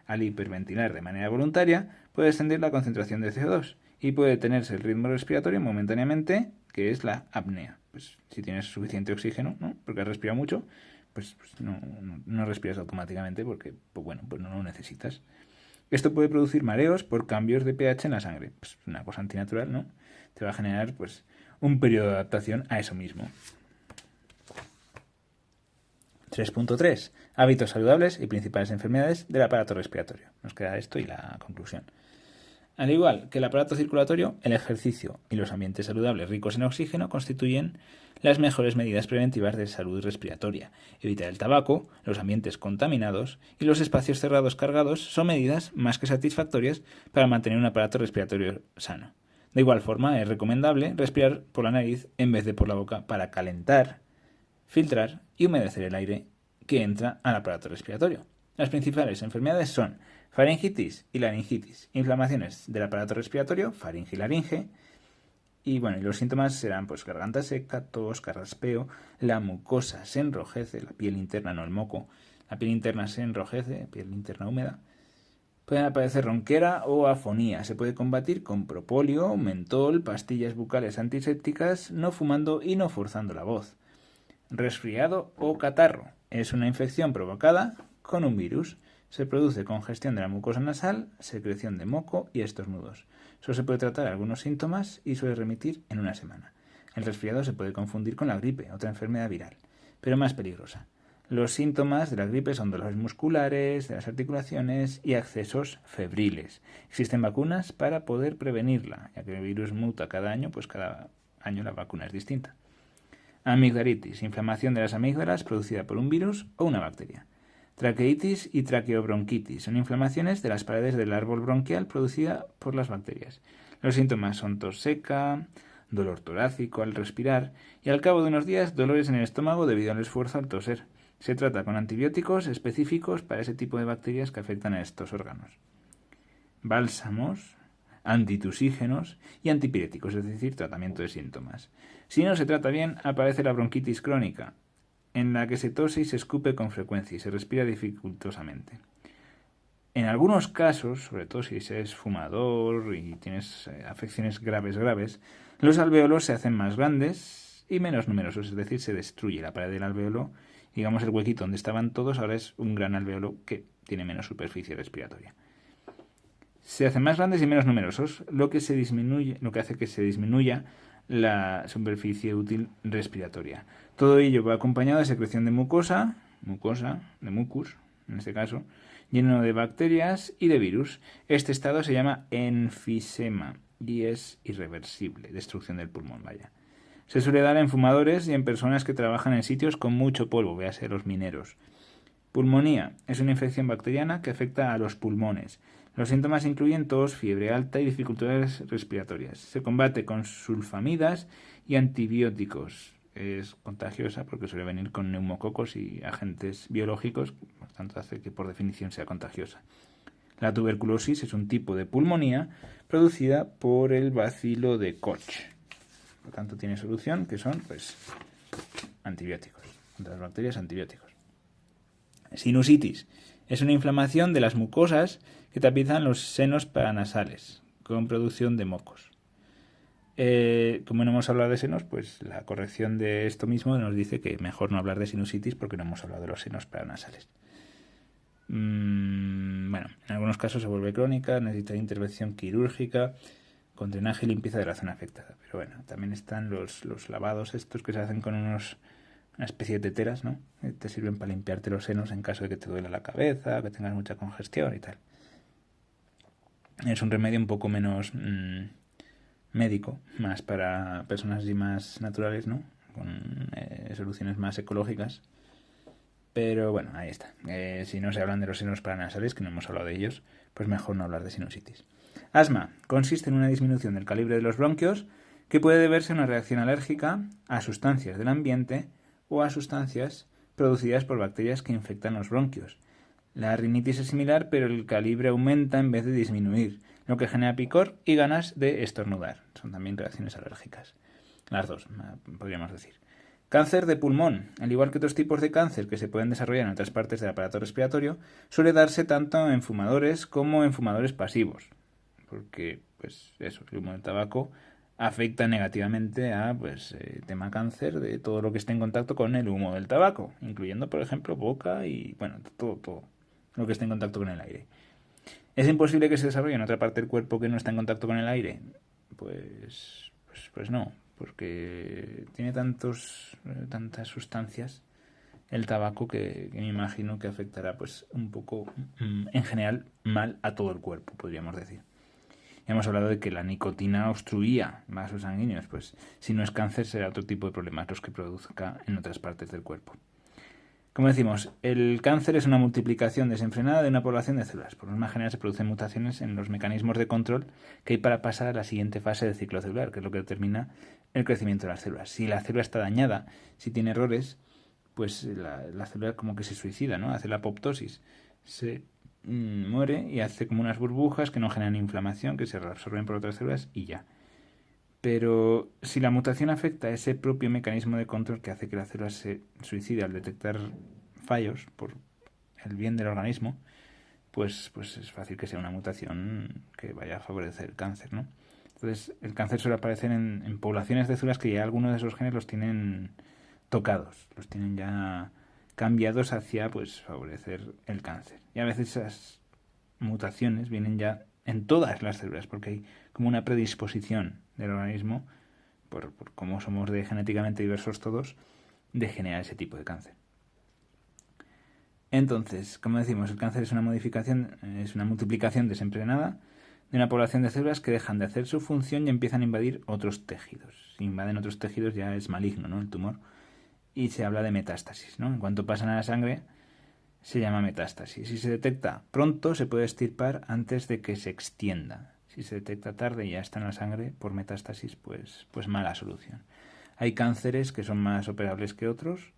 Speaker 1: Al hiperventilar de manera voluntaria puede descender la concentración de CO2 y puede detenerse el ritmo respiratorio momentáneamente, que es la apnea. Pues si tienes suficiente oxígeno, ¿no? Porque has respirado mucho, pues no respiras automáticamente porque pues no lo necesitas. Esto puede producir mareos por cambios de pH en la sangre. Pues una cosa antinatural, ¿no? Te va a generar pues un periodo de adaptación a eso mismo. 3.3. Hábitos saludables y principales enfermedades del aparato respiratorio. Nos queda esto y la conclusión. Al igual que el aparato circulatorio, el ejercicio y los ambientes saludables ricos en oxígeno constituyen las mejores medidas preventivas de salud respiratoria. Evitar el tabaco, los ambientes contaminados y los espacios cerrados cargados son medidas más que satisfactorias para mantener un aparato respiratorio sano. De igual forma, es recomendable respirar por la nariz en vez de por la boca para calentar, filtrar y humedecer el aire que entra al aparato respiratorio. Las principales enfermedades son faringitis y laringitis, inflamaciones del aparato respiratorio, faringe y laringe, y los síntomas serán pues garganta seca, tos, carraspeo, la mucosa se enrojece, la piel interna, no el moco, la piel interna se enrojece, piel interna húmeda. Pueden aparecer ronquera o afonía. Se puede combatir con propóleo, mentol, pastillas bucales antisépticas, no fumando y no forzando la voz. Resfriado o catarro. Es una infección provocada con un virus. Se produce congestión de la mucosa nasal, secreción de moco y estornudos. Solo se puede tratar algunos síntomas y suele remitir en una semana. El resfriado se puede confundir con la gripe, otra enfermedad viral, pero más peligrosa. Los síntomas de la gripe son dolores musculares, de las articulaciones y accesos febriles. Existen vacunas para poder prevenirla, ya que el virus muta cada año, pues cada año la vacuna es distinta. Amigdalitis, inflamación de las amígdalas producida por un virus o una bacteria. Traqueitis y traqueobronquitis son inflamaciones de las paredes del árbol bronquial producida por las bacterias. Los síntomas son tos seca, dolor torácico al respirar y al cabo de unos días dolores en el estómago debido al esfuerzo al toser. Se trata con antibióticos específicos para ese tipo de bacterias que afectan a estos órganos. Bálsamos, antitusígenos y antipiréticos, es decir, tratamiento de síntomas. Si no se trata bien, aparece la bronquitis crónica, en la que se tose y se escupe con frecuencia y se respira dificultosamente. En algunos casos, sobre todo si eres fumador y tienes afecciones graves, los alvéolos se hacen más grandes y menos numerosos, es decir, se destruye la pared del alvéolo. Digamos, el huequito donde estaban todos ahora es un gran alvéolo que tiene menos superficie respiratoria. Se hacen más grandes y menos numerosos, lo que hace que se disminuya la superficie útil respiratoria. Todo ello va acompañado de secreción de mucosa, de mucus, en este caso, lleno de bacterias y de virus. Este estado se llama enfisema y es irreversible, destrucción del pulmón, vaya. Se suele dar en fumadores y en personas que trabajan en sitios con mucho polvo, véase los mineros. Pulmonía es una infección bacteriana que afecta a los pulmones. Los síntomas incluyen tos, fiebre alta y dificultades respiratorias. Se combate con sulfamidas y antibióticos. Es contagiosa porque suele venir con neumococos y agentes biológicos, por tanto hace que por definición sea contagiosa. La tuberculosis es un tipo de pulmonía producida por el bacilo de Koch. Por lo tanto tiene solución, que son pues antibióticos. Contra las bacterias, antibióticos. Sinusitis es una inflamación de las mucosas que tapizan los senos paranasales con producción de mocos. Como no hemos hablado de senos, pues la corrección de esto mismo nos dice que mejor no hablar de sinusitis porque no hemos hablado de los senos paranasales. Bueno, en algunos casos se vuelve crónica, necesita intervención quirúrgica con drenaje y limpieza de la zona afectada. Pero bueno, también están los lavados estos que se hacen con una especie de teteras, ¿no? Que te sirven para limpiarte los senos en caso de que te duela la cabeza, que tengas mucha congestión y tal. Es un remedio un poco menos médico, más para personas así más naturales, ¿no? Con soluciones más ecológicas. Pero bueno, ahí está. Si no se hablan de los senos paranasales, que no hemos hablado de ellos, pues mejor no hablar de sinusitis. Asma consiste en una disminución del calibre de los bronquios que puede deberse a una reacción alérgica a sustancias del ambiente o a sustancias producidas por bacterias que infectan los bronquios. La rinitis es similar, pero el calibre aumenta en vez de disminuir, lo que genera picor y ganas de estornudar. Son también reacciones alérgicas. Las dos, podríamos decir. Cáncer de pulmón. Al igual que otros tipos de cáncer que se pueden desarrollar en otras partes del aparato respiratorio, suele darse tanto en fumadores como en fumadores pasivos. Porque, pues eso, el humo del tabaco afecta negativamente a, pues, tema cáncer de todo lo que esté en contacto con el humo del tabaco, incluyendo, por ejemplo, boca y, bueno, todo lo que esté en contacto con el aire. ¿Es imposible que se desarrolle en otra parte del cuerpo que no está en contacto con el aire? Pues no, porque tiene tantas sustancias el tabaco que me imagino que afectará pues un poco, en general, mal a todo el cuerpo, podríamos decir. Hemos hablado de que la nicotina obstruía vasos sanguíneos, pues si no es cáncer será otro tipo de problemas los que produzca en otras partes del cuerpo. Como decimos, el cáncer es una multiplicación desenfrenada de una población de células. Por norma general se producen mutaciones en los mecanismos de control que hay para pasar a la siguiente fase del ciclo celular, que es lo que determina el crecimiento de las células. Si la célula está dañada, si tiene errores, pues la célula como que se suicida, ¿no? Hace la apoptosis, se muere y hace como unas burbujas que no generan inflamación, que se reabsorben por otras células y ya. Pero si la mutación afecta a ese propio mecanismo de control que hace que la célula se suicide al detectar fallos por el bien del organismo, pues es fácil que sea una mutación que vaya a favorecer el cáncer, ¿no? Entonces, el cáncer suele aparecer en poblaciones de células que ya algunos de esos genes los tienen tocados, los tienen ya cambiados hacia pues favorecer el cáncer. Y a veces esas mutaciones vienen ya en todas las células, porque hay como una predisposición del organismo, por cómo somos genéticamente diversos todos, de generar ese tipo de cáncer. Entonces, como decimos, el cáncer es una multiplicación desenfrenada de una población de células que dejan de hacer su función y empiezan a invadir otros tejidos. Si invaden otros tejidos ya es maligno, ¿no? El tumor. Y se habla de metástasis, ¿no? En cuanto pasan a la sangre, se llama metástasis. Si se detecta pronto, se puede extirpar antes de que se extienda. Si se detecta tarde y ya está en la sangre por metástasis, pues mala solución. Hay cánceres que son más operables que otros.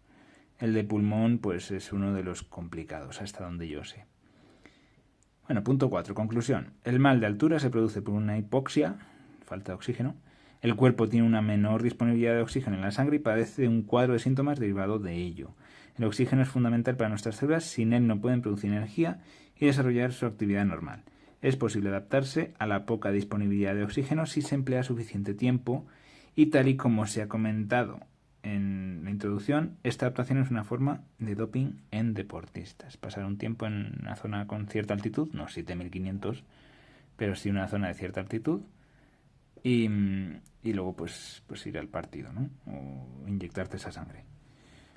Speaker 1: El de pulmón, pues es uno de los complicados, hasta donde yo sé. Bueno, punto 4. Conclusión. El mal de altura se produce por una hipoxia, falta de oxígeno. El cuerpo tiene una menor disponibilidad de oxígeno en la sangre y padece de un cuadro de síntomas derivado de ello. El oxígeno es fundamental para nuestras células, sin él no pueden producir energía y desarrollar su actividad normal. Es posible adaptarse a la poca disponibilidad de oxígeno si se emplea suficiente tiempo y tal y como se ha comentado en la introducción, esta adaptación es una forma de doping en deportistas. Pasar un tiempo en una zona con cierta altitud, no 7500, pero sí una zona de cierta altitud y luego pues ir al partido, ¿no? O inyectarte esa sangre.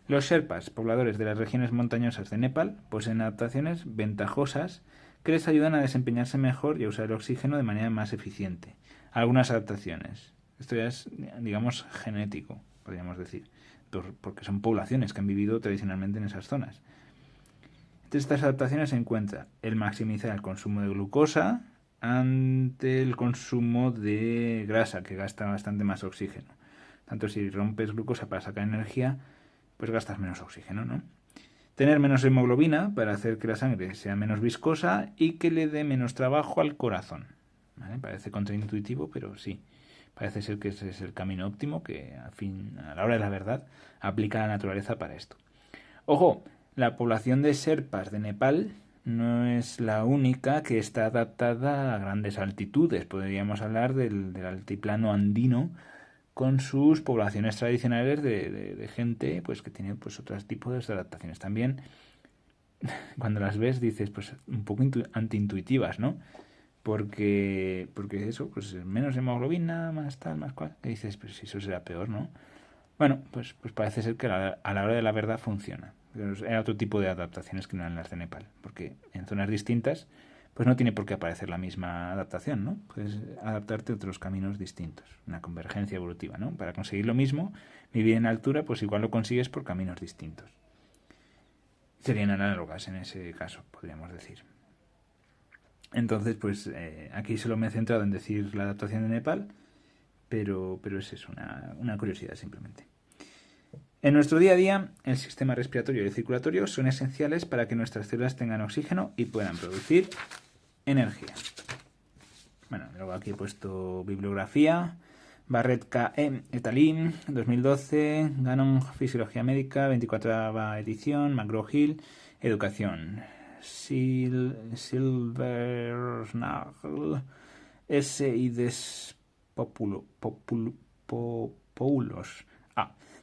Speaker 1: Los Sherpas, pobladores de las regiones montañosas de Nepal, poseen adaptaciones ventajosas que les ayudan a desempeñarse mejor y a usar el oxígeno de manera más eficiente. Algunas adaptaciones. Esto ya es, digamos, genético, podríamos decir, porque son poblaciones que han vivido tradicionalmente en esas zonas. Entre estas adaptaciones se encuentra el maximizar el consumo de glucosa ante el consumo de grasa, que gasta bastante más oxígeno. Tanto si rompes glucosa para sacar energía, pues gastas menos oxígeno, ¿no? Tener menos hemoglobina para hacer que la sangre sea menos viscosa y que le dé menos trabajo al corazón. ¿Vale? Parece contraintuitivo, pero sí. Parece ser que ese es el camino óptimo que, a la hora de la verdad, aplica la naturaleza para esto. Ojo, la población de Sherpas de Nepal no es la única que está adaptada a grandes altitudes. Podríamos hablar del altiplano andino con sus poblaciones tradicionales de gente pues que tiene pues otros tipos de adaptaciones. También, cuando las ves, dices, pues un poco antiintuitivas, ¿no? Porque eso, pues menos hemoglobina, más tal, más cual. Y dices, pues eso será peor, ¿no? Bueno, pues parece ser que a la hora de la verdad funciona. Pero era otro tipo de adaptaciones que no eran las de Nepal. Porque en zonas distintas, pues no tiene por qué aparecer la misma adaptación, ¿no? Puedes adaptarte a otros caminos distintos. Una convergencia evolutiva, ¿no? Para conseguir lo mismo, vivir en altura, pues igual lo consigues por caminos distintos. Serían análogas en ese caso, podríamos decir. Entonces, pues aquí solo me he centrado en decir la adaptación de Nepal, pero es eso, una curiosidad simplemente. En nuestro día a día, el sistema respiratorio y el circulatorio son esenciales para que nuestras células tengan oxígeno y puedan producir energía. Bueno, luego aquí he puesto bibliografía. Barrett K.E. Etalin, 2012, Gannon, Fisiología Médica, 24ª edición, McGraw-Hill, Educación. Silversnagel, S. Popoulos.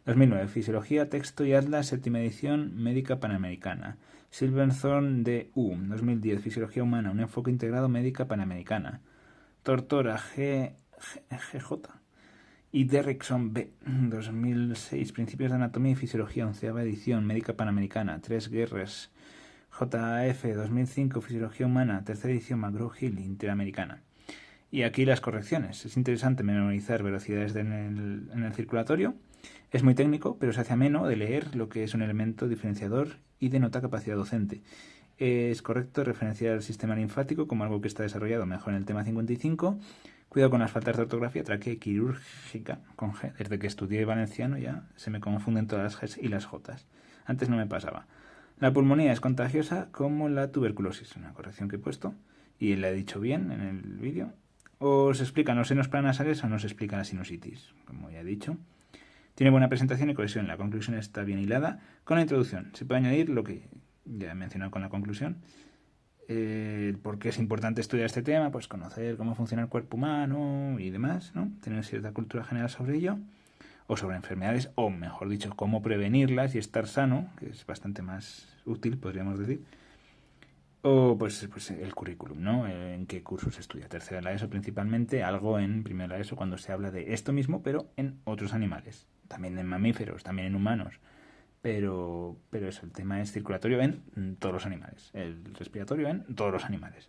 Speaker 1: 2009, Fisiología, Texto y Atlas, 7ª edición, Médica Panamericana. Silverthorne D.U., 2010, Fisiología Humana, un enfoque integrado, Médica Panamericana. Tortora G.J. y Derrickson B., 2006, Principios de Anatomía y Fisiología, 11ª edición, Médica Panamericana. Tres Guerras, J.F., 2005, Fisiología Humana, 3ª edición, McGraw-Hill, Interamericana. Y aquí las correcciones. Es interesante memorizar velocidades en el circulatorio. Es muy técnico, pero se hace ameno de leer lo que es un elemento diferenciador y denota capacidad docente. Es correcto referenciar el sistema linfático como algo que está desarrollado mejor en el tema 55. Cuidado con las faltas de ortografía, tráquea quirúrgica con G. Desde que estudié valenciano ya se me confunden todas las Gs y las Js. Antes no me pasaba. La pulmonía es contagiosa como la tuberculosis. Una corrección que he puesto y la he dicho bien en el vídeo. O se explican los senos paranasales o no se explica la sinusitis, como ya he dicho. Tiene buena presentación y cohesión. La conclusión está bien hilada con la introducción. Se puede añadir lo que ya he mencionado con la conclusión. ¿Por qué es importante estudiar este tema? Pues conocer cómo funciona el cuerpo humano y demás, ¿no? Tener cierta cultura general sobre ello. O sobre enfermedades, o mejor dicho, cómo prevenirlas y estar sano, que es bastante más útil, podríamos decir. O pues el currículum, ¿no? En qué cursos se estudia. Tercera de la ESO principalmente, algo en primera de la ESO cuando se habla de esto mismo, pero en otros animales. También en mamíferos, también en humanos. Pero eso, el tema es circulatorio en todos los animales. El respiratorio en todos los animales.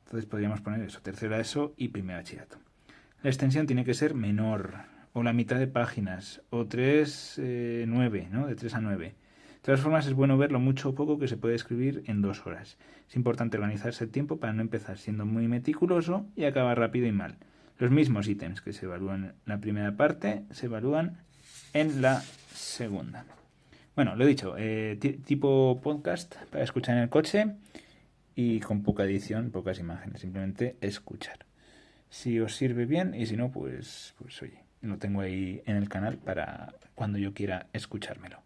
Speaker 1: Entonces podríamos poner eso, tercera de ESO y primer bachillerato. La extensión tiene que ser menor, o la mitad de páginas, o 9, ¿no? De 3 a 9. De todas formas, es bueno ver lo mucho o poco que se puede escribir en 2 horas. Es importante organizarse el tiempo para no empezar siendo muy meticuloso y acabar rápido y mal. Los mismos ítems que se evalúan en la primera parte se evalúan en la segunda. Bueno, lo he dicho, tipo podcast para escuchar en el coche y con poca edición, pocas imágenes, simplemente escuchar. Si os sirve bien y si no, pues oye, lo tengo ahí en el canal para cuando yo quiera escuchármelo.